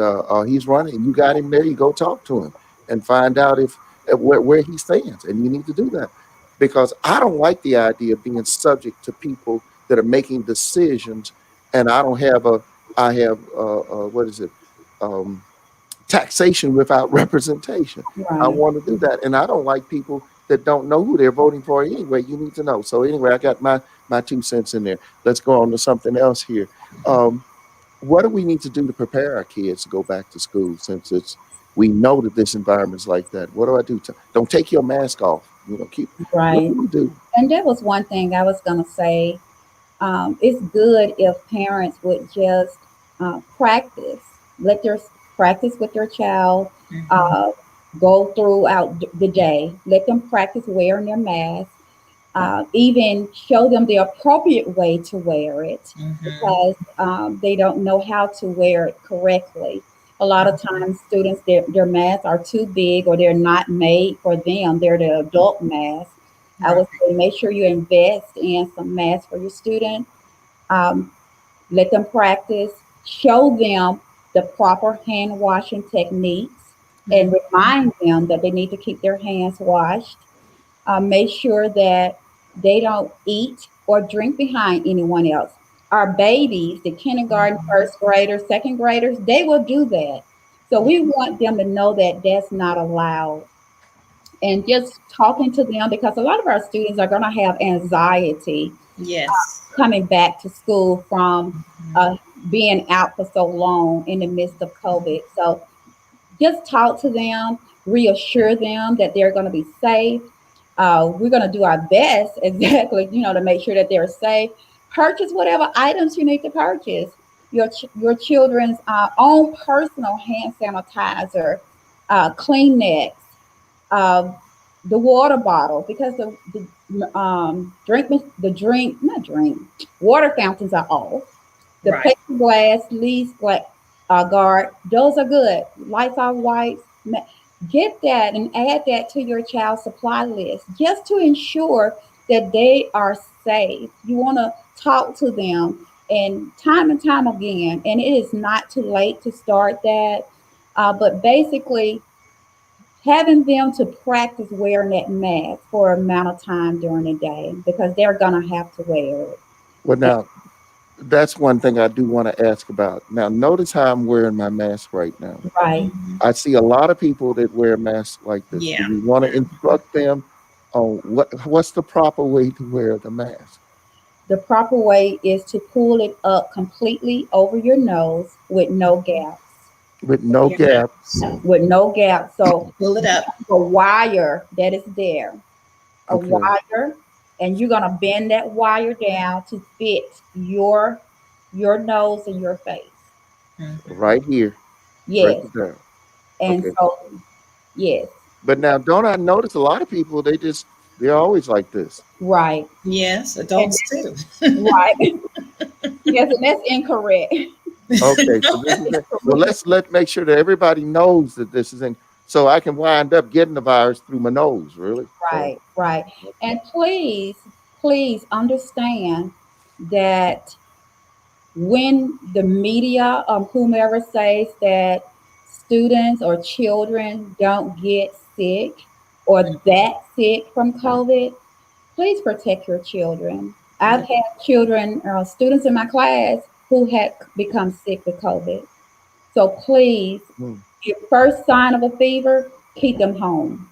he's running. You got him there. You go talk to him and find out if where he stands, and you need to do that because I don't like the idea of being subject to people that are making decisions, and I don't have a I have what is it um, taxation without representation. I Right. want to do that, and I don't like people that don't know who they're voting for anyway. You need to know. So anyway, I got my 2 cents in there. Let's go on to something else here. Um, what do we need to do to prepare our kids to go back to school since it's we know that this environment's like that? What do I do? Don't take your mask off. Keep. What Right. do we do? And that was one thing I was going to say. It's good if parents would just practice, let your practice with your child, Hmm. uh, go throughout the day, let them practice wearing their mask, even show them the appropriate way to wear it, Hmm. because they don't know how to wear it correctly. A lot of times, students, their masks are too big, or they're not made for them. They're the adult masks. I Right. would say make sure you invest in some masks for your student. Um, Let them practice, show them the proper hand washing techniques, and remind them that they need to keep their hands washed. Make sure that they don't eat or drink behind anyone else. Our babies, the kindergarten, first graders, second graders, they will do that. So we want them to know that that's not allowed. And just talking to them, because a lot of our students are going to have anxiety Yes. coming back to school from uh, being out for so long in the midst of COVID. So just talk to them, reassure them that they're going to be safe. We're going to do our best, exactly, to make sure that they're safe. Purchase whatever items you need to purchase. Your children's own personal hand sanitizer, Kleenex, uh, the water bottle, because not drink, water fountains are off. The Right. paper glass, leaves, guard, those are good. Lights are wipes. Get that and add that to your child's supply list just to ensure that they are safe. You want to talk to them and time again, and it is not too late to start that. But basically, having them to practice wearing that mask for an amount of time during the day because they're gonna have to wear it. Well, now that's one thing I do want to ask about. Now, notice how I'm wearing my mask right now. Right. Mhm. I see a lot of people that wear masks like this. Do Yeah. we want to instruct them on what's the proper way to wear the mask The proper way is to pull it up completely over your nose with no gaps. with Over no your gap? nose. With no gaps. So Pull it up. a wire that is there, a Okay, wire, and you're gonna bend that wire down to fit your nose and your face. Mhm. right here, break Yes. it down. And Okay, so yes, but now don't I notice a lot of people? They're always like this. right. Yes, And adults too. right. Yes, and that's incorrect. Okay, so this is It's it. Well, correct. let make sure that everybody knows that this is in. So I can wind up getting the virus through my nose, really. So Right, right. okay. And please understand that when the media whomever says that students or children don't get sick or that sick from COVID, please protect your children. I've Yeah. had children, students in my class who had become sick with COVID. So please, Hmm. your first sign of a fever, keep them home.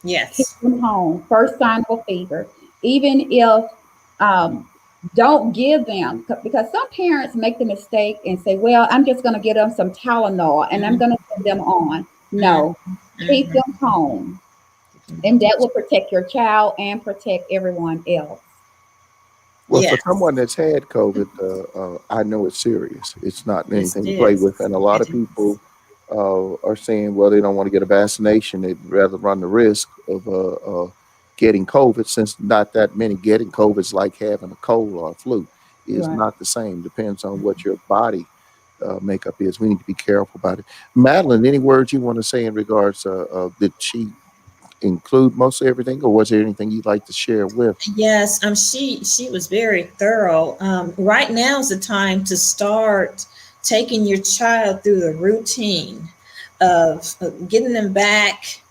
Keep Yes. them home. First sign of a fever. Even if um, don't give them, because some parents make the mistake and say, well, I'm just going to give them some Tylenol and I'm Mhm. going to send them on. Mhm. No, keep Mhm. them home. And that will protect your child and protect everyone else. Well, for Yes. someone that's had COVID, I know it's serious. It's not Yes, it anything to play with, is. and a lot It of is. people are saying, well, they don't want to get a vaccination; they'd rather run the risk of getting COVID, since not that many getting COVID is like having a cold or a flu. Is Right. not the same. Depends on what your body makeup is. We need to be careful about it. Madeline, any words you want to say in regards? Did she include most of everything, or was there anything you'd like to share with? Yes, she was very thorough. Right now is the time to start taking your child through the routine of getting them back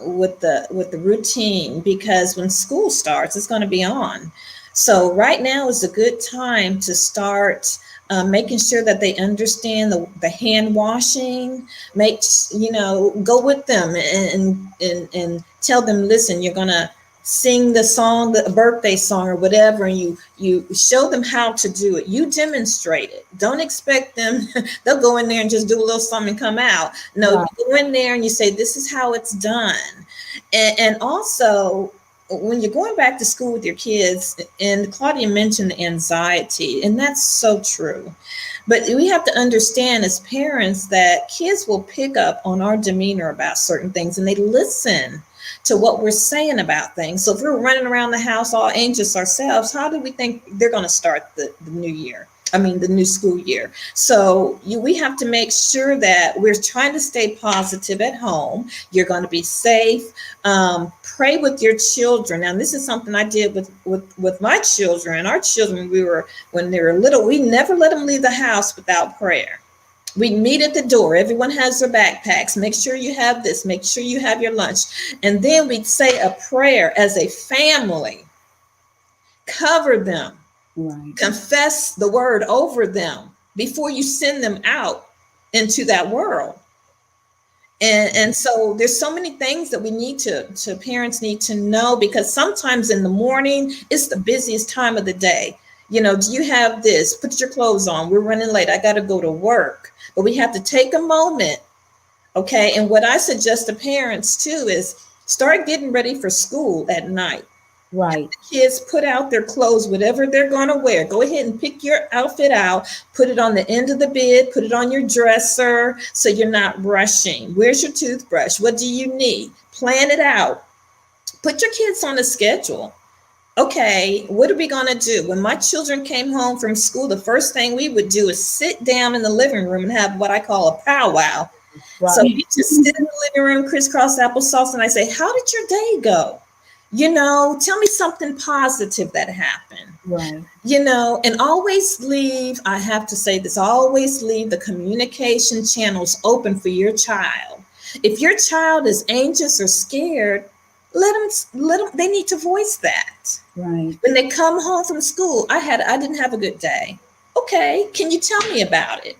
with the routine, because when school starts, it's going to be on. So right now is a good time to start making sure that they understand the hand washing. Make go with them and tell them, listen, you're gonna sing the song, the birthday song or whatever, and you show them how to do it. You demonstrate it. Don't expect them. They'll go in there and just do a little something and come out. No, Right. you go in there and you say, this is how it's done. And also, when you're going back to school with your kids, and Claudia mentioned the anxiety, and that's so true. But we have to understand as parents that kids will pick up on our demeanor about certain things and they listen to what we're saying about things. So if we're running around the house all anxious ourselves, how do we think they're going to start the new year? I mean, the new school year. So we have to make sure that we're trying to stay positive at home. You're going to be safe. Pray with your children. Now, this is something I did with my children. Our children, when they were little, we never let them leave the house without prayer. We meet at the door. Everyone has their backpacks. Make sure you have this. Make sure you have your lunch. And then we'd say a prayer as a family. Cover them. Right. Confess the word over them before you send them out into that world. And so there's so many things that we need to parents need to know, because sometimes in the morning it's the busiest time of the day. Do you have this? Put your clothes on. We're running late. I got to go to work. But we have to take a moment. Okay. And what I suggest to parents too is start getting ready for school at night. Right. Kids put out their clothes, whatever they're going to wear. Go ahead and pick your outfit out, put it on the end of the bed, put it on your dresser so you're not rushing. Where's your toothbrush? What do you need? Plan it out. Put your kids on a schedule. Okay, what are we going to do? When my children came home from school, the first thing we would do is sit down in the living room and have what I call a powwow. So Right. we just sit in the living room, crisscross applesauce, and I say, how did your day go? Tell me something positive that happened. Right. And always leave, I have to say this, always leave the communication channels open for your child. If your child is anxious or scared, let them, they need to voice that. Right. When they come home from school, I didn't have a good day. Okay, can you tell me about it?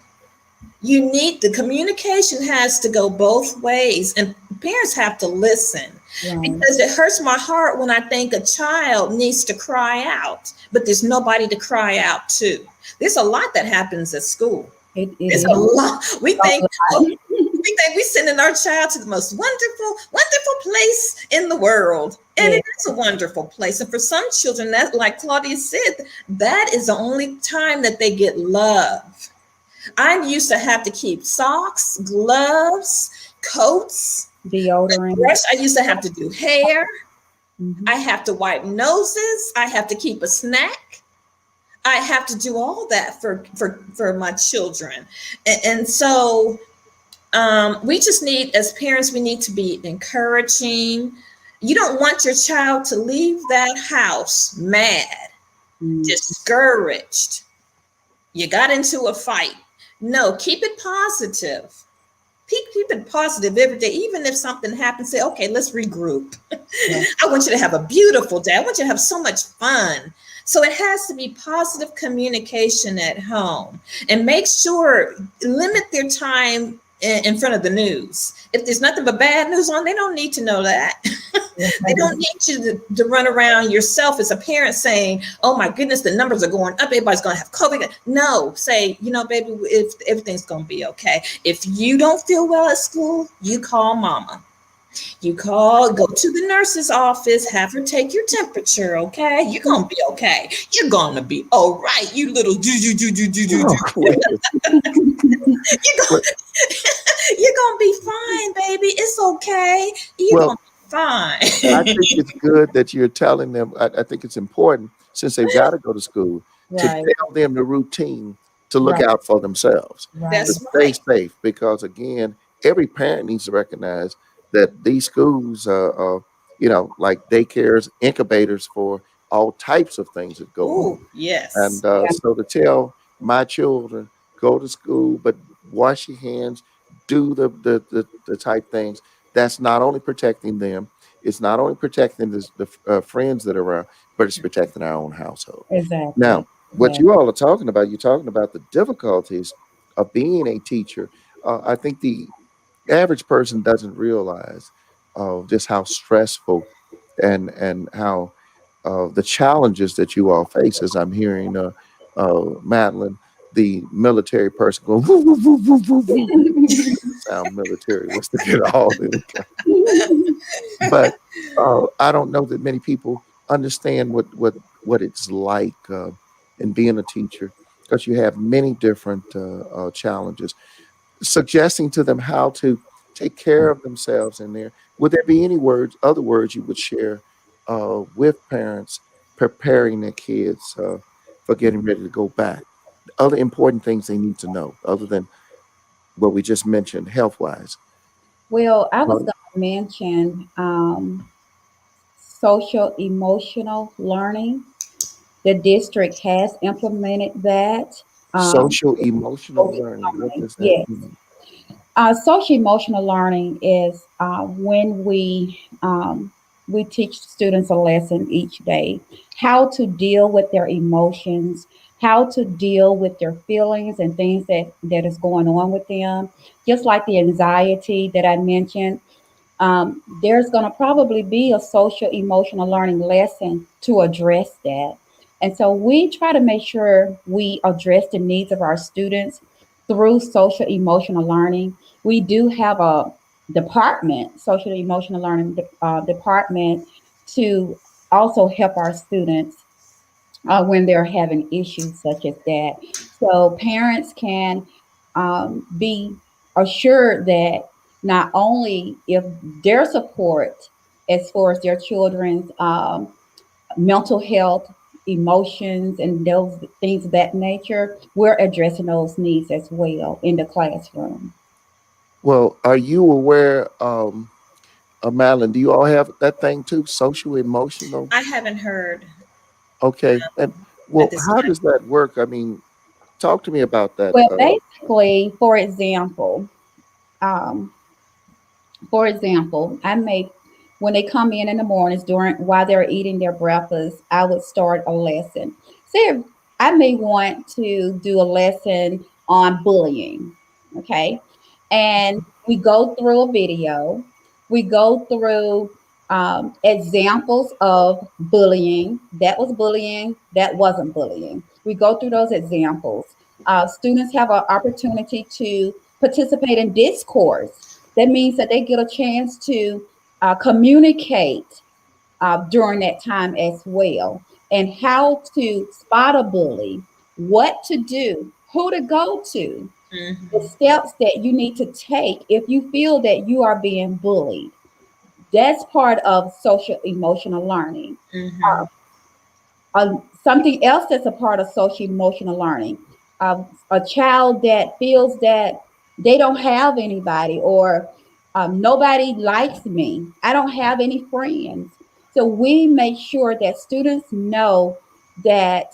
The communication has to go both ways, and parents have to listen, Right. because it hurts my heart when I think a child needs to cry out, but there's nobody to cry out to. There's a lot that happens at school. It There's a is lot. We a think, oh, lot. we think we're sending our child to the most wonderful, wonderful place in the world. And Yeah. it is a wonderful place. And for some children, that, like Claudia said, that is the only time that they get love. I used to have to keep socks, gloves, coats, Deodorant. brush. I used to have to do hair. Mhm. I have to wipe noses. I have to keep a snack. I have to do all that for my children. And so we just need, as parents, we need to be encouraging. You don't want your child to leave that house mad, Mm. discouraged. You got into a fight. No, keep it positive. Keep it positive every day. Even if something happens, say, okay, let's regroup. Yeah. I want you to have a beautiful day. I want you to have so much fun. So it has to be positive communication at home, and make sure, limit their time in front of the news. If there's nothing but bad news on, they don't need to know that. They don't need you to run around yourself as a parent saying, oh my goodness, the numbers are going up. Everybody's going to have COVID. No, say, baby, if everything's going to be okay. If you don't feel well at school, you call mama. Go to the nurse's office, have her take your temperature, okay? You're going to be okay. You're going to be all right, you little do. Oh, wait. You're going But, you're gonna be fine, baby. It's okay. You're well, gonna be fine. I think it's good that you're telling them. I think it's important, since they've got to go to school, to Right. tell them the routine to look Right. out for themselves, Right. to That's stay right. safe. Because again, every parent needs to recognize that these schools are, like daycares, incubators for all types of things that go on. Ooh, yes. And Yeah. so to tell my children, go to school, but wash your hands, do the type things, that's not only protecting them, it's not only protecting the friends that are around, but it's protecting our own household. Exactly. Now, what Exactly. you all are talking about, you're talking about the difficulties of being a teacher. I think the average person doesn't realize just how stressful and how the challenges that you all face. As I'm hearing Madeline, the military person, go woo, woo, woo, woo, woo, woo. Sound military was to get all in it. But I don't know that many people understand what it's like in being a teacher, because you have many different challenges. Suggesting to them how to take care of themselves in there. Would there be any other words you would share with parents preparing their kids for getting ready to go back? Other important things they need to know, other than what we just mentioned, health wise. Well, I was going to mention social emotional learning. The district has implemented that. Um, Social emotional social learning. What learning, does that yes. mean? Social emotional learning is when we teach students a lesson each day, how to deal with their emotions, how to deal with their feelings and things that is going on with them, just like the anxiety that I mentioned. There's going to probably be a social emotional learning lesson to address that. And so we try to make sure we address the needs of our students through social emotional learning. We do have a department, social emotional learning department, to also help our students when they're having issues such as that. So parents can be assured that not only if their support as far as their children's mental health, emotions, and those things of that nature, we're addressing those needs as well in the classroom. Well, are you aware Madeline, do you all have that thing too? Social emotional? I haven't heard Okay. And at well, this how time. does that work? I mean, talk to me about that. Well, basically, um, for example, I may, when they come in the mornings during while they're eating their breakfast, I would start a lesson. Say I may want to do a lesson on bullying, okay? And we go through a video. We go through examples of bullying. That was bullying. That wasn't bullying. We go through those examples. Students have an opportunity to participate in discourse. That means that they get a chance to communicate during that time as well, and how to spot a bully, what to do, who to go to, the Mm-hmm. steps that you need to take if you feel that you are being bullied. That's part of social emotional learning. Mm-hmm. Something else that's a part of social emotional learning, a child that feels that they don't have anybody, or nobody likes me, I don't have any friends. So we make sure that students know that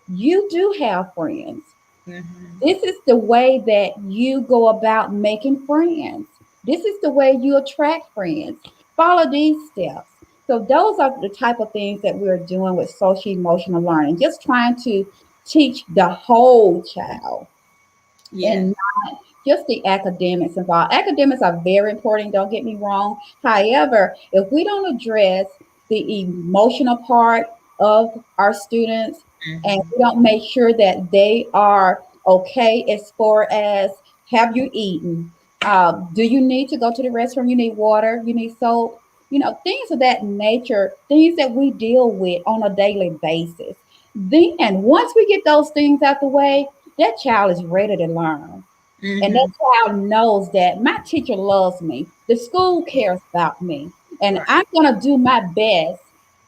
you do have friends. Mm-hmm. This is the way that you go about making friends. This is the way you attract friends. Follow these steps. So those are the type of things that we're doing with social emotional learning, just trying to teach the whole child Yeah. and just the academics involved. Academics are very important, don't get me wrong. However, if we don't address the emotional part of our students, and Mm-hmm. we don't make sure that they are okay as far as, have you eaten? Do you need to go to the restroom? You need water, you need soap, things of that nature, things that we deal with on a daily basis. Then once we get those things out the way, that child is ready to learn. And that Mm-hmm. child knows that my teacher loves me. The school cares about me. And Right. I'm going to do my best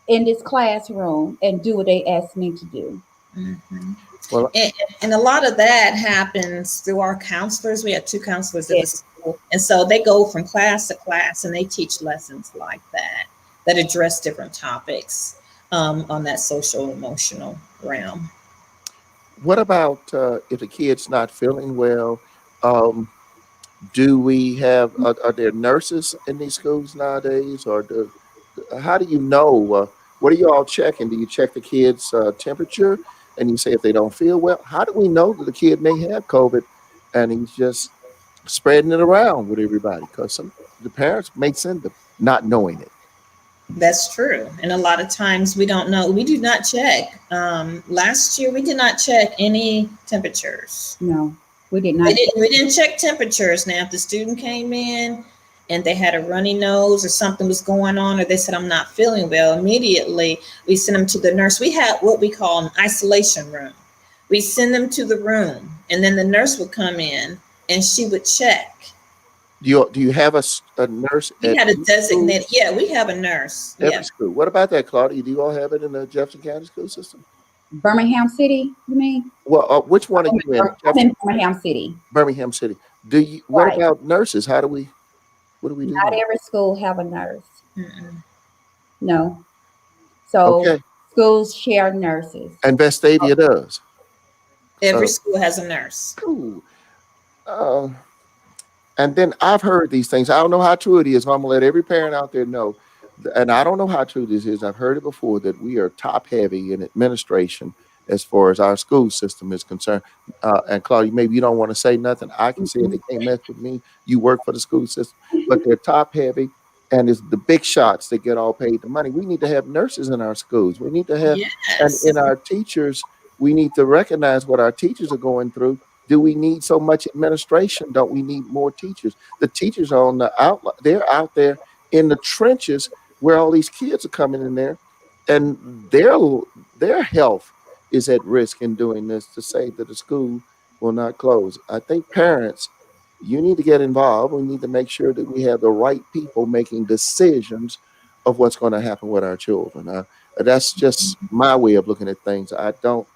in this classroom and do what they ask me to do. Mm-hmm. Well, And, and a lot of that happens through our counselors. We have two counselors at Yeah. the school, and so they go from class to class and they teach lessons like that that address different topics on that social emotional realm. what about if the kid's not feeling well? Um, do we have are there nurses in these schools nowadays, or how do you know? What are you all checking? Do you check the kid's temperature, and you say if they don't feel well? How do we know that the kid may have COVID, and he's just spreading it around with everybody? Because some the parents may send them not knowing it. That's true. And a lot of times we don't know. We do not check. Last year we did not check any temperatures. No, we did We not check. didn't. We didn't check temperatures. Now, if the student came in and they had a runny nose or something was going on, or they said I'm not feeling well, immediately we send them to the nurse. We had what we call an isolation room. We send them to the room, and then the nurse would come in and she would check. Do you have a nurse We at had a each school? designated. Yeah, we have a nurse. Every Yeah, school. What about that, Claudia? Do you all have it in the Jefferson County school system? Birmingham City, you mean? Well, which one are you in? I'm in Birmingham City. Birmingham City. Do you? What Right. about nurses? How do we? What do we do Not there? every school have a nurse. mm-mm. No. So Okay, schools share nurses. and Vestavia does. Every Uh, school has a nurse. cool. Uh, and then I've heard these things. I don't know how true it is. So I'm gonna let every parent out there know. And I don't know how true this is. I've heard it before that we are top heavy in administration as far as our school system is concerned. And Claudia, maybe you don't want to say nothing. I can say it. They Mhm. can't mess with me. You work for the school system, but they're top heavy, and it's the big shots that get all paid the money. We need to have nurses in our schools. We need to have, and Yes. in our teachers, we need to recognize what our teachers are going through. Do we need so much administration? Don't we need more teachers? The teachers are on the out. They're out there in the trenches where all these kids are coming in there, and their health is at risk in doing this. To say that the school will not close, I think parents, you need to get involved. We need to make sure that we have the right people making decisions of what's going to happen with our children. That's just my way of looking at things. I don't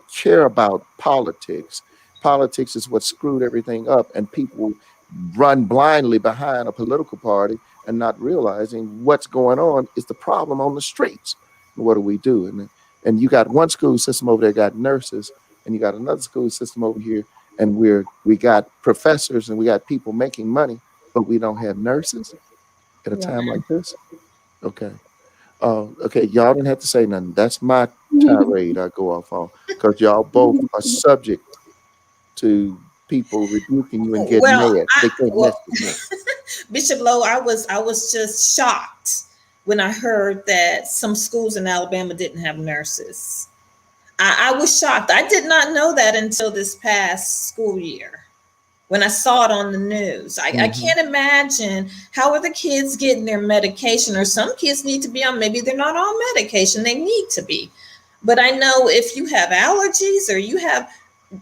care about politics. Politics is what screwed everything up, and people run blindly behind a political party and not realizing what's going on is the problem on the streets. What do we do? And you got one school system over there got nurses, and you got another school system over here, and we got professors and we got people making money, but we don't have nurses at a time like this. Okay. Okay, y'all didn't have to say nothing. That's my tirade I go off on because y'all both are subject to people rebuking you and getting Well, mad. They can't mess well, with me. Bishop Lowe, I was just shocked when I heard that some schools in Alabama didn't have nurses. I was shocked. I did not know that until this past school year when I saw it on the news. I Hmm. can't imagine how are the kids getting their medication, or some kids need to be on, maybe they're not on medication, they need to be. But I know if you have allergies or you have,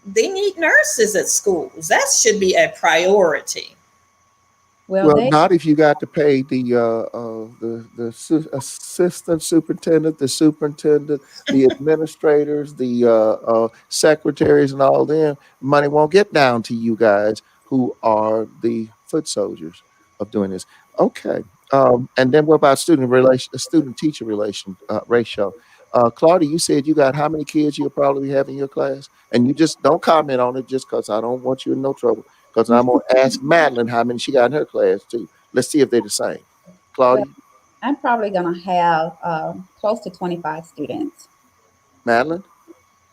they need nurses at schools. That should be a priority. Well, Well, they not if you got to pay the assistant superintendent, the superintendent, the administrators, the secretaries, and all them. Money won't get down to you guys who are the foot soldiers of doing this. Okay. And then what about student teacher relation ratio? Claudia, you said you got how many kids you'll probably have in your class, and you just don't comment on it just because I don't want you in no trouble. Because I'm gonna ask Madeline how many she got in her class too. Let's see if they're the same. well, Claudia, I'm probably gonna have close to 25 students. Madeline.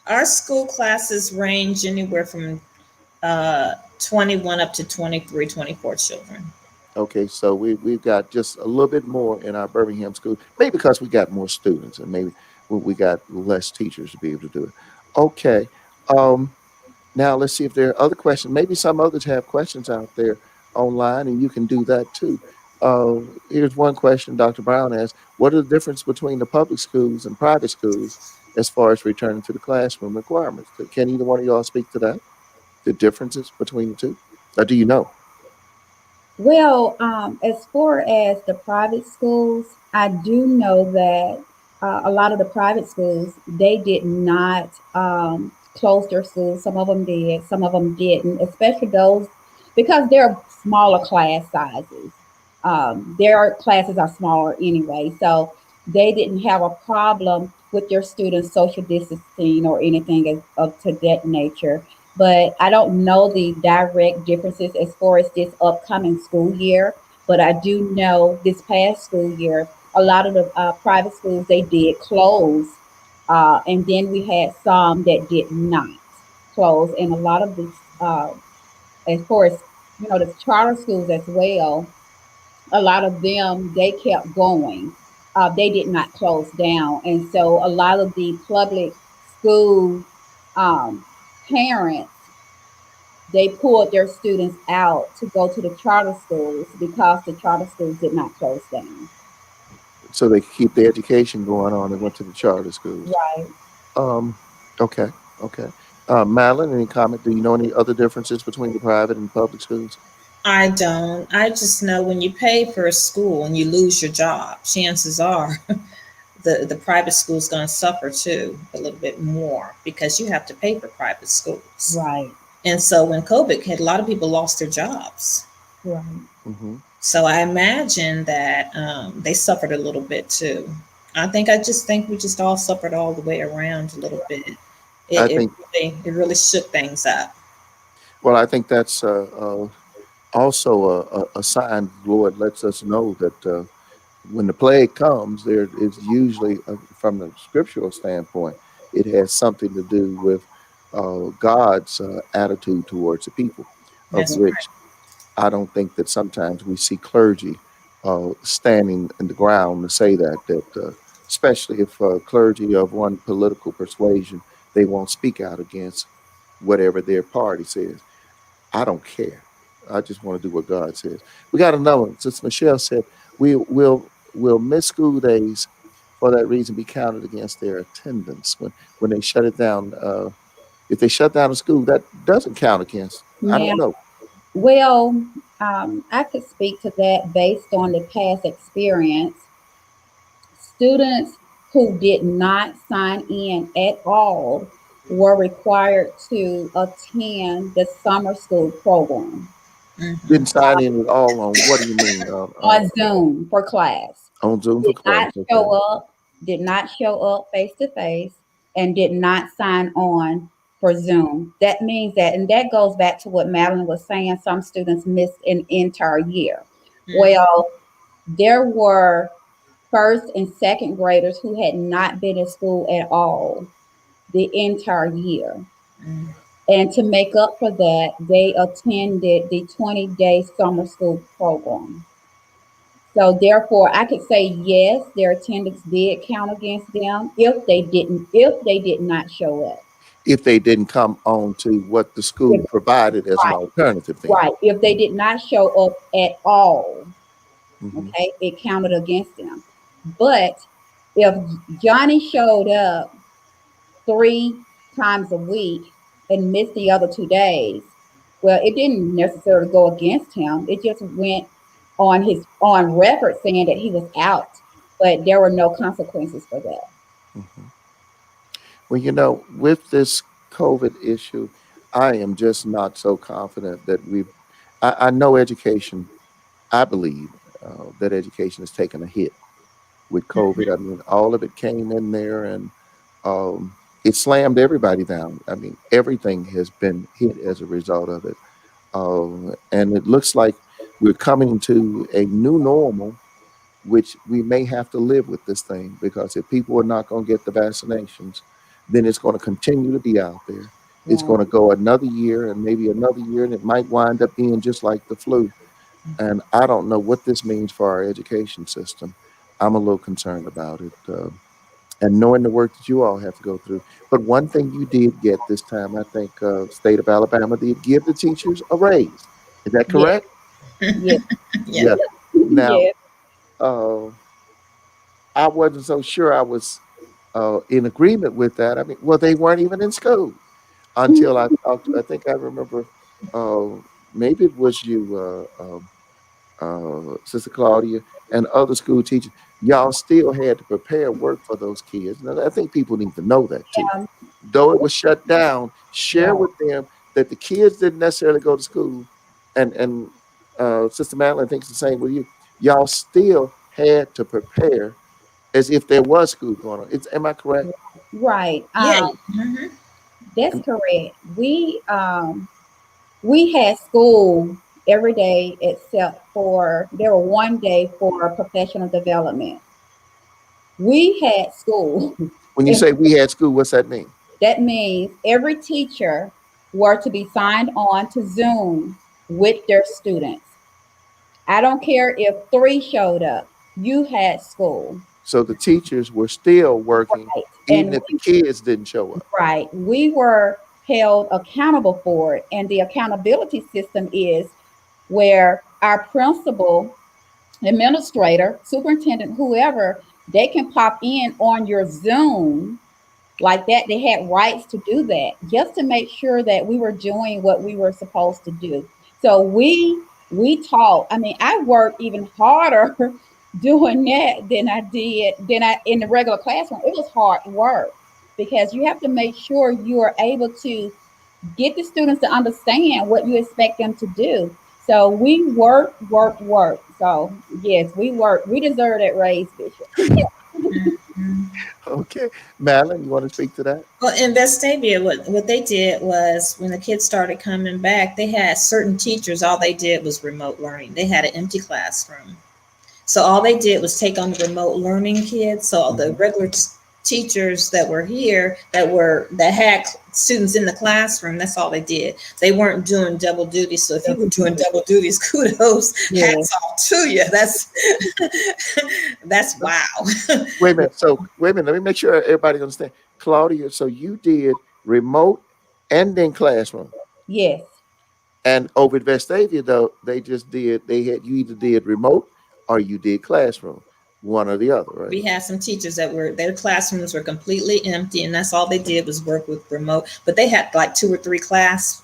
Our school classes range anywhere from 21 up to 23, 24 children. Okay, so we've got just a little bit more in our Birmingham school, maybe because we got more students and maybe we got less teachers to be able to do it. Okay. Um, Now let's see if there are other questions. Maybe some others have questions out there online, and you can do that too. Here's one question Dr. Brown asked: what are the difference between the public schools and private schools as far as returning to the classroom requirements? Can either one of y'all speak to that? The differences between the two? Or do you know? Well, as far as the private schools, I do know that a lot of the private schools they did not close their schools. Some of them did, some of them didn't. Especially those because they're smaller class sizes. Their classes are smaller anyway, so they didn't have a problem with their students social distancing or anything of to that nature. But I don't know the direct differences as far as this upcoming school year. But I do know this past school year, a lot of the private schools they did close, and then we had some that did not close, and a lot of this, as far as the charter schools as well, a lot of them they kept going. They did not close down, and so a lot of the public school um, parents they pulled their students out to go to the charter schools because the charter schools did not close down. So they could keep the education going on and went to the charter schools. Right. Um, okay, okay. Madeline, any comment? Do you know any other differences between the private and public schools? I don't. I just know when you pay for a school and you lose your job, chances are the private school is going to suffer too a little bit more because you have to pay for private schools. Right. And so when COVID hit, a lot of people lost their jobs. Right. Hmm. So I imagine that they suffered a little bit too. I just think we just all suffered all the way around a little bit. I It think, really shook things up. well, I think that's also a sign the Lord lets us know that when the plague comes, there is usually, from the scriptural standpoint, it has something to do with God's attitude towards the people, of That's which I don't think that sometimes we see clergy standing in the ground to say that especially if clergy of one political persuasion, they won't speak out against whatever their party says. I don't care. I just want to do what God says. We got another one. Since Michelle said will miss school days for that reason be counted against their attendance when they shut it down. If they shut down a school, that doesn't count against. I Now, don't know. well, I could speak to that based on the past experience. Students who did not sign in at all were required to attend the summer school program. Hmm. Didn't sign in at all on, what do you mean? on Zoom for class. On Zoom for Did class. not Okay. show up, did not show up face to face, and did not sign on for Zoom. That means that, and that goes back to what Madeline was saying, some students missed an entire year. Well, there were first and second graders who had not been in school at all the entire year. Hmm. And to make up for that, they attended the 20-day summer school program. So therefore, I could say yes, their attendance did count against them if they did not show up. If they didn't come on to what the school If, provided as an right, alternative, then. right. If they did not show up at all, Hmm. okay, it counted against them. But if Johnny showed up 3 times a week and missed the other 2 days, well, it didn't necessarily go against him. It just went on record saying that he was out, but there were no consequences for that. Hmm. Well, with this COVID issue, I am just not so confident that I know education, I believe that education has taken a hit with COVID. I mean, all of it came in there and it slammed everybody down. I mean, everything has been hit as a result of it. And it looks like we're coming to a new normal, which we may have to live with this thing because if people are not going to get the vaccinations, then it's going to continue to be out there. It's Yeah, going to go another year and maybe another year, and it might wind up being just like the flu. And I don't know what this means for our education system. I'm a little concerned about it. And knowing the work that you all have to go through. But one thing you did get this time, I think, state of Alabama did give the teachers a raise. Is that yeah, correct? yeah, Yeah. Yeah. Now, yeah. uh, I wasn't so sure I was in agreement with that. I mean, well, they weren't even in school until I talked. I think I remember. Uh, Maybe it was you, Sister Claudia, and other school teachers. Y'all still had to prepare work for those kids. And I think people need to know that too. Um, Though it was shut down, share right, with them that the kids didn't necessarily go to school, and Sister Madeline thinks the same with you. Y'all still had to prepare as if there was school going on. Am I correct? right. Yeah. Hmm. That's And correct. We had school every day except for there were one day for professional development. We had school. when you say we had school, what's that mean? That means every teacher were to be signed on to Zoom with their students. I don't care if 3 showed up. You had school. So the teachers were still working, Right. even if the kids didn't show up. We were held accountable for it. And the accountability system is where our principal, administrator, superintendent, whoever, they can pop in on your Zoom like that. They had rights to do that just to make sure that we were doing what we were supposed to do. So we taught. I mean, I worked even harder doing that than I in the regular classroom. It was hard work because you have to make sure you are able to get the students to understand what you expect them to do. So we work, work, work. So yes, we work. We deserve that raise, Bishop. Okay. Madeline, you want to speak to that? Well, in Vestavia, what they did was when the kids started coming back, they had certain teachers, all they did was remote learning. They had an empty classroom. So all they did was take on the remote learning kids. So all the Hmm. regular teachers that were here that had students in the classroom, that's all they did. They weren't doing double duty. So if you were doing double duties, kudos, Yeah. hats off to you. That's that's wow. Wait a minute. So wait a minute. Let me make sure everybody understands. Claudia, so you did remote and then classroom. Yes. And over at Vestavia, though, they had you either did remote or you did classroom, one or the other, right? We had some teachers that were their classrooms were completely empty, and that's all they did was work with remote. But they had like 2 or 3 class,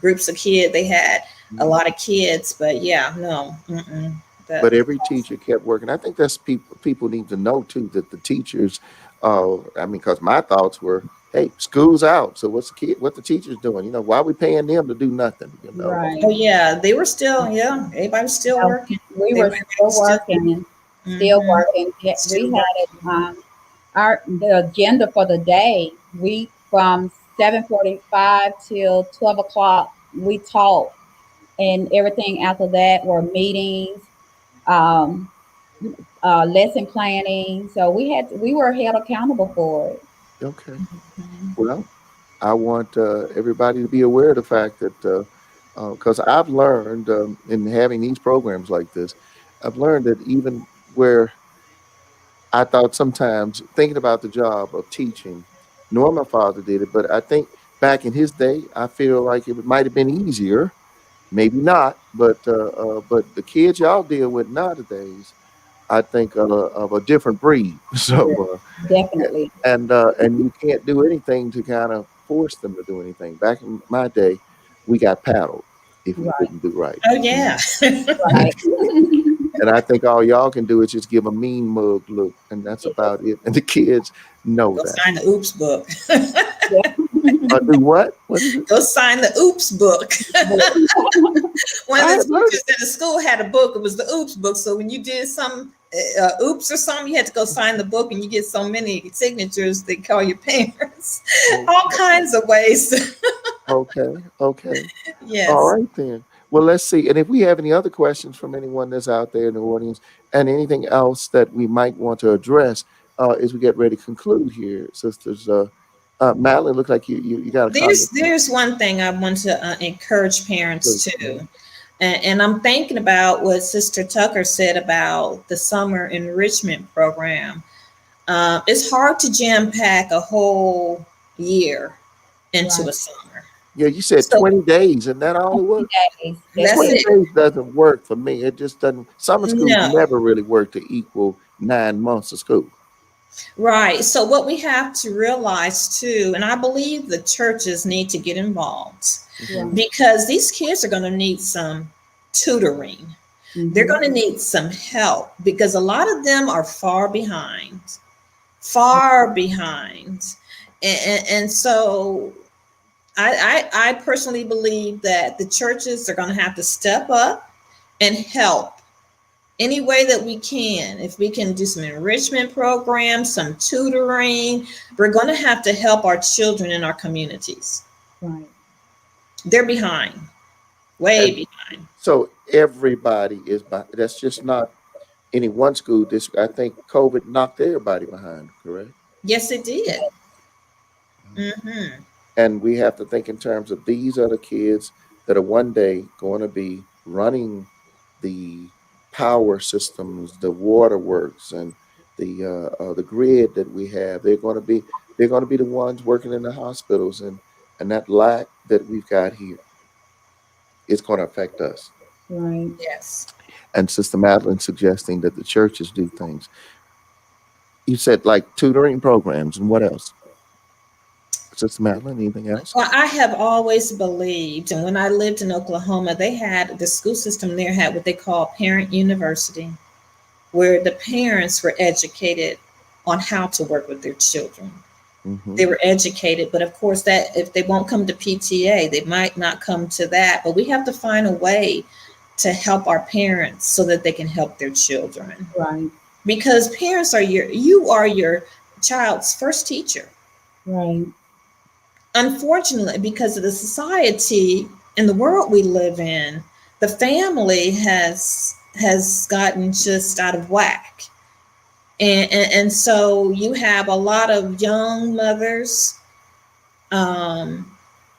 groups of kids. They had a Mhm. lot of kids, but yeah, no, mm-mm. But That every teacher kept working. I think that's people need to know too that the teachers. I mean, because my thoughts were hey, school's out. So what the teachers doing? Why are we paying them to do nothing? Right. Oh yeah, they were still, yeah, everybody was still So working. we were Everybody still was still, working, still hmm working. We still had working. our the agenda for the day. We from 7:45 till 12 o'clock. We taught, and everything after that were meetings, um, lesson planning. So we were held accountable for it. Okay. Mhm. Well, I want everybody to be aware of the fact that because I've learned in having these programs like this, I've learned that even where I thought sometimes thinking about the job of teaching, knowing my father did it, but I think back in his day, I feel like it might have been easier. Maybe not, but the kids y'all deal with nowadays, I think of a different breed. Yeah, So yeah, definitely. and you can't do anything to kind of force them to do anything. Back in my day, we got paddled if we Right, didn't do right. Oh You yeah. know? right. And I think all y'all can do is just give a mean mug look, and that's Yes, about it. And the kids know Go that. sign the oops book. yeah. Do what? What is it? Go sign the oops book. One of I the had heard teachers in the school had a book. It was the oops book. So when you did some oops or something, you had to go sign the book, and you get so many signatures. They call your parents. All it. kinds of ways. Okay, okay. All Yes. right then. Well, let's see. And if we have any other questions from anyone that's out there in the audience, and anything else that we might want to address as we get ready to conclude here, sisters. Madeline, look like you got a There's comment. there's one thing I want to encourage parents Please. to, and I'm thinking about what Sister Tucker said about the summer enrichment program. It's hard to jam pack a whole year into Right. a summer. Yeah, you said So 20 days, and that all it was? 20 days. That's that's 20 it. it. days doesn't work for me. It just doesn't. Summer school No, never really worked to equal 9 months of school. right. So what we have to realize too, and I believe the churches need to get involved Hmm. Right. because these kids are going to need some tutoring. They're Hmm. going to need some help because a lot of them are far behind. And so I personally believe that the churches are going to have to step up and help any way that we can. If we can do some enrichment programs, some tutoring, we're going to have to help our children in our communities. Right. They're behind, way And behind. so everybody is by. That's just not any one school district. I think COVID knocked everybody behind. Correct. Yes, it did. Yes. Hmm And we have to think in terms of these are the kids that are one day going to be running the power systems, the waterworks, and the grid that we have. They're going to be the ones working in the hospitals, and that lack that we've got here is going to affect us. Right. Yes. And Sister Madeline suggesting that the churches do things. You said like tutoring programs, and what else? Sister Madeline, anything else? Well, I have always believed, and when I lived in Oklahoma, they had the school system there had what they call parent university, where the parents were educated on how to work with their children. Hmm. They were educated, but of course, that if they won't come to PTA, they might not come to that. But we have to find a way to help our parents so that they can help their children, Right. because parents are your child's first teacher. Right. Unfortunately, because of the society and the world we live in, the family has gotten just out of whack. And so you have a lot of young mothers um,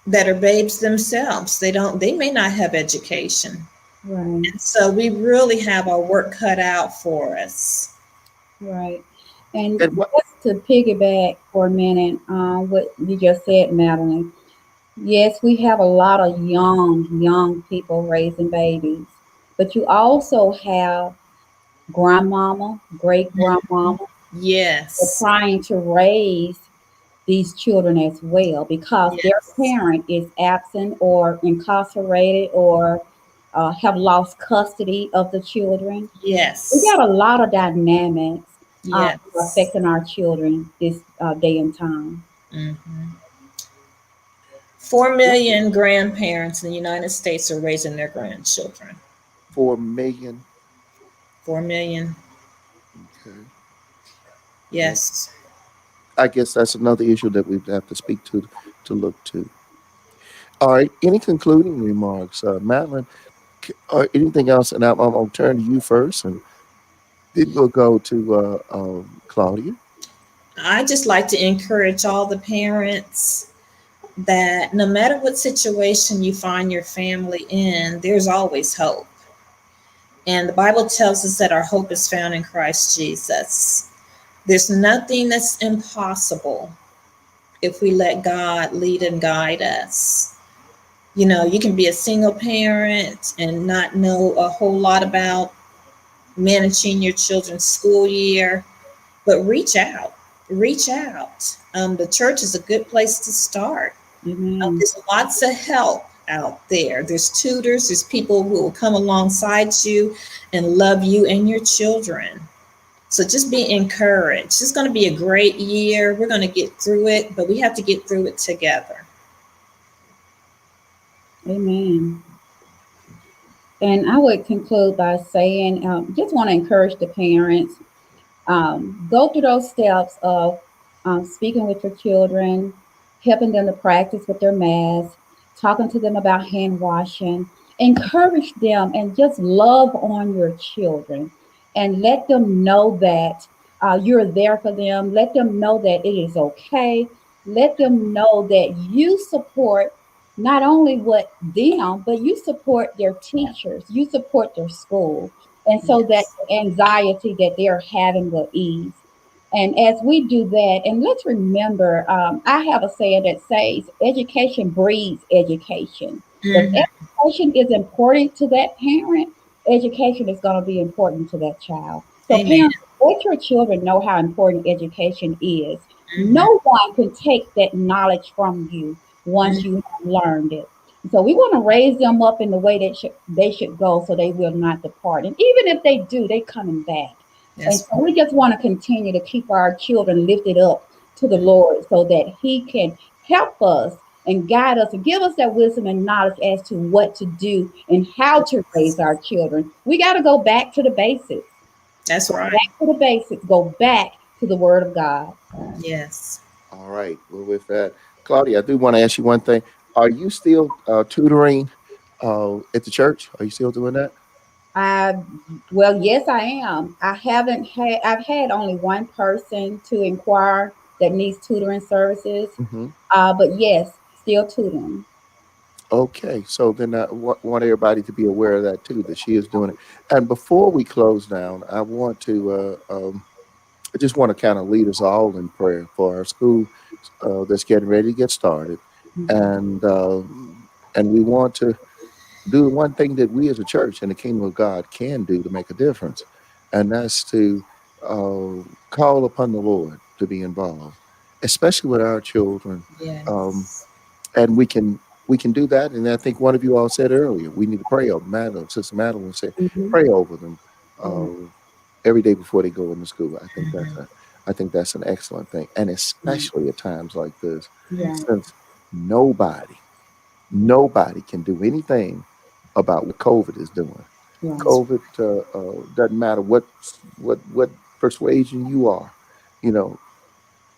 that are babes themselves. They may not have education. Right. And so we really have our work cut out for us. Right. And And what? just to piggyback for a minute on what you just said, Madeline. Yes, we have a lot of young people raising babies, but you also have grandmama, great grandmama, Yes. trying to raise these children as well because their Yes. parent is absent or incarcerated or have lost custody of the children. We Yes. got a lot of dynamics Yes. affecting our children this day and time. Mhm. 4 million grandparents in the United States are raising their grandchildren. 4 million. 4 million. Okay. Well, Yes. I guess that's another issue that we have to speak to look to. All right. Any concluding remarks, Madeline, or anything else? And I'm gonna turn to you first, and then we'll go to Claudia. I just like to encourage all the parents that no matter what situation you find your family in, there's always hope. And the Bible tells us that our hope is found in Christ Jesus. There's nothing that's impossible if we let God lead and guide us. You know, you can be a single parent and not know a whole lot about managing your children's school year, but reach out. Reach out. The church is a good place to start. Amen. There's lots of help out there. There's tutors, there's people who will come alongside you and love you and your children. So just be encouraged. It's going to be a great year. We're going to get through it, but we have to get through it together. Amen. And I would conclude by saying, just want to encourage the parents, go through those steps of speaking with your children, helping them to practice with their masks, talking to them about hand washing. Encourage them and just love on your children and let them know that you're there for them. Let them know that it is okay. Let them know that you support not only what them, but you support their teachers, you support their school. And so that Yes. the anxiety that they're having will ease. And as we do that, and let's remember, I have a saying that says, education breeds education. If Hmm. education is important to that parent, education is going to be important to that child. So, Amen. parents, let your children know how important education is. Hmm. No one can take that knowledge from you once you have learned it. So we want to raise them up in the way that they should go so they will not depart. And even if they do, they coming back. And That's so we just want to continue to keep our children lifted up to the right. Lord so that He can help us and guide us and give us that wisdom and knowledge as to what to do and how to raise our children. We got to go back to the basics. That's Go right. back to the basics. Go back to the Word of God. Yes. All right. Well, with that, Claudia, I do want to ask you one thing. Are you still tutoring at the church? Are you still doing that? I well, yes, I am. I haven't had. I've had only one person to inquire that needs tutoring services. Hmm. But yes, still tutoring. Okay. So then I want everybody to be aware of that too, that she is doing it. And before we close down, I just want to kind of lead us all in prayer for our school that's getting ready to get started, Mhm. and we want to do one thing that we as a church in the kingdom of God can do to make a difference, and that's to call upon the Lord to be involved, especially with our children. Um, Yes. and we can do that. And I think one of you all said earlier, we need to pray over Madeline. Sister Madeline said, Mhm. pray over them Yeah. uh, every day before they go into school. Hmm. I think that's an excellent thing, and Yeah. especially at times like this, Yeah. since nobody nobody can do anything about what COVID is doing. Right. That's COVID doesn't matter what persuasion you are. You know,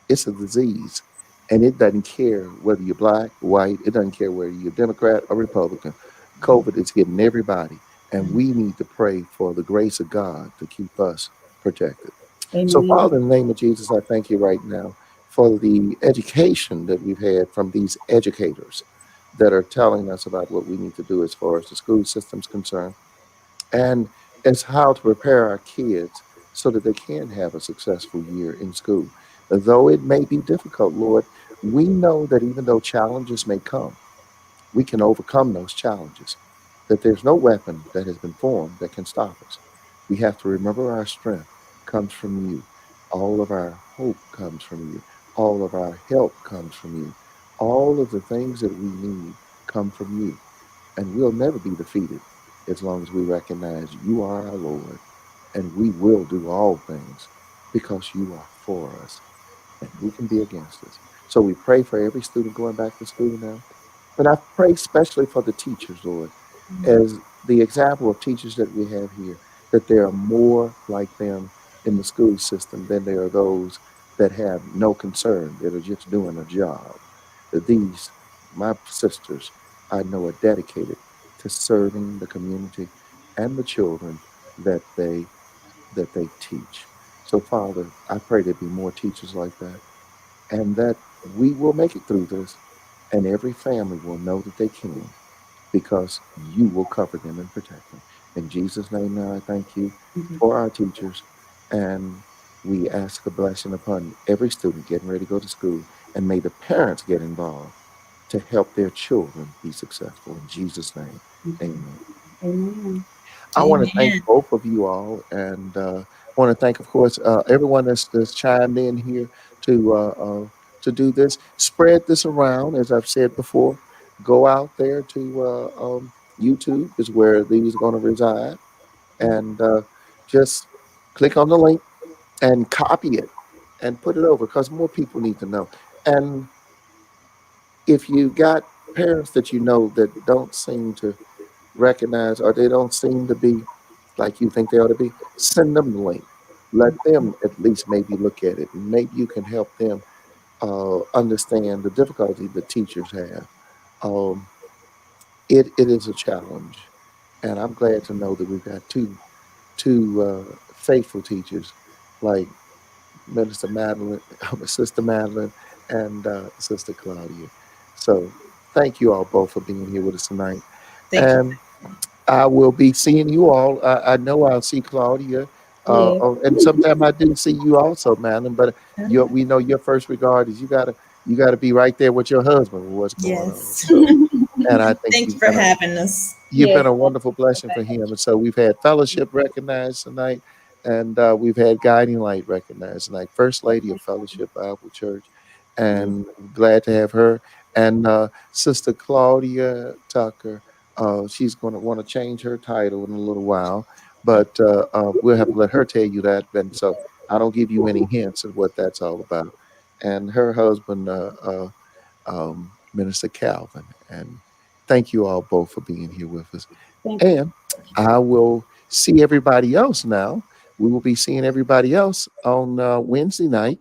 it's a disease, and it doesn't care whether you're black, white. It doesn't care whether you're Democrat or Republican. COVID is getting everybody, and right. we need to pray for the grace of God to keep us protected. So, Amen. Father, in the name of Jesus, I thank you right now for the education that we've had from these educators that are telling us about what we need to do as far as the school system's concerned, and as how to prepare our kids so that they can have a successful year in school. Though it may be difficult, Lord, we know that even though challenges may come, we can overcome those challenges, that there's no weapon that has been formed that can stop us. We have to remember our strength comes from you. All of our hope comes from you. All of our help comes from you. All of the things that we need come from you. And we'll never be defeated as long as we recognize you are our Lord, and we will do all things because you are for us and who can be against us. So we pray for every student going back to school now. And I pray especially for the teachers, Lord, as the example of teachers that we have here, that there are more like them in the school system than there are those that have no concern, that are just doing a job. That these, my sisters, I know are dedicated to serving the community and the children that they teach. So, Father, I pray there be more teachers like that, and that we will make it through this, and every family will know that they can because you will cover them and protect them. In Jesus' name, now I thank you Mhm. for our teachers, and we ask a blessing upon every student getting ready to go to school, and may the parents get involved to help their children be successful. In Jesus' name, Mhm. amen. Amen. I want to thank Amen. both of you all, and want to thank, of course, everyone that's chimed in here to uh, uh, to do this. Spread this around, as I've said before. Go out there to YouTube, is where these are going to reside, and just click on the link and copy it and put it over because more people need to know. And if you got parents that you know that don't seem to recognize or they don't seem to be like you think they ought to be, send them the link. Let them at least maybe look at it, and maybe you can help them understand the difficulty that teachers have. Um, it is a challenge, and I'm glad to know that we've got two faithful teachers like Minister Madeline, Sister Madeline, and Sister Claudia. So thank you all both for being here with us tonight. Thank you. And I will be seeing you all. I know I'll see Claudia, Yes. and sometime I do see you also, Madeline. But we know your first regard is you gotta be right there with your husband with what's going on. Yes. So, and I think Thank you for having us. you've Yes. been a wonderful blessing for him. And so we've had fellowship recognized tonight, and we've had Guiding Light recognized tonight, First Lady of Fellowship Bible Church, and glad to have her. And Sister Claudia Tucker, she's going to want to change her title in a little while, but we'll have to let her tell you that. And so I don't give you any hints of what that's all about. And her husband, Minister Calvin. And thank you all both for being here with us. Thank And I will see everybody else now. We will be seeing everybody else on Wednesday night,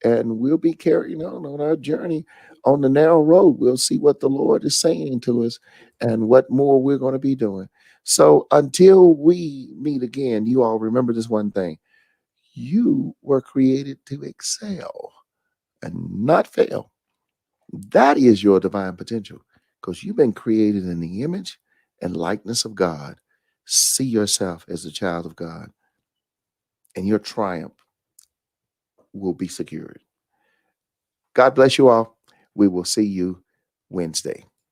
and we'll be carrying on our journey on the narrow road. We'll see what the Lord is saying to us and what more we're going to be doing. So until we meet again, you all remember this one thing: you were created to excel and not fail. That is your divine potential because you've been created in the image and likeness of God. See yourself as a child of God, and your triumph will be secured. God bless you all. We will see you Wednesday.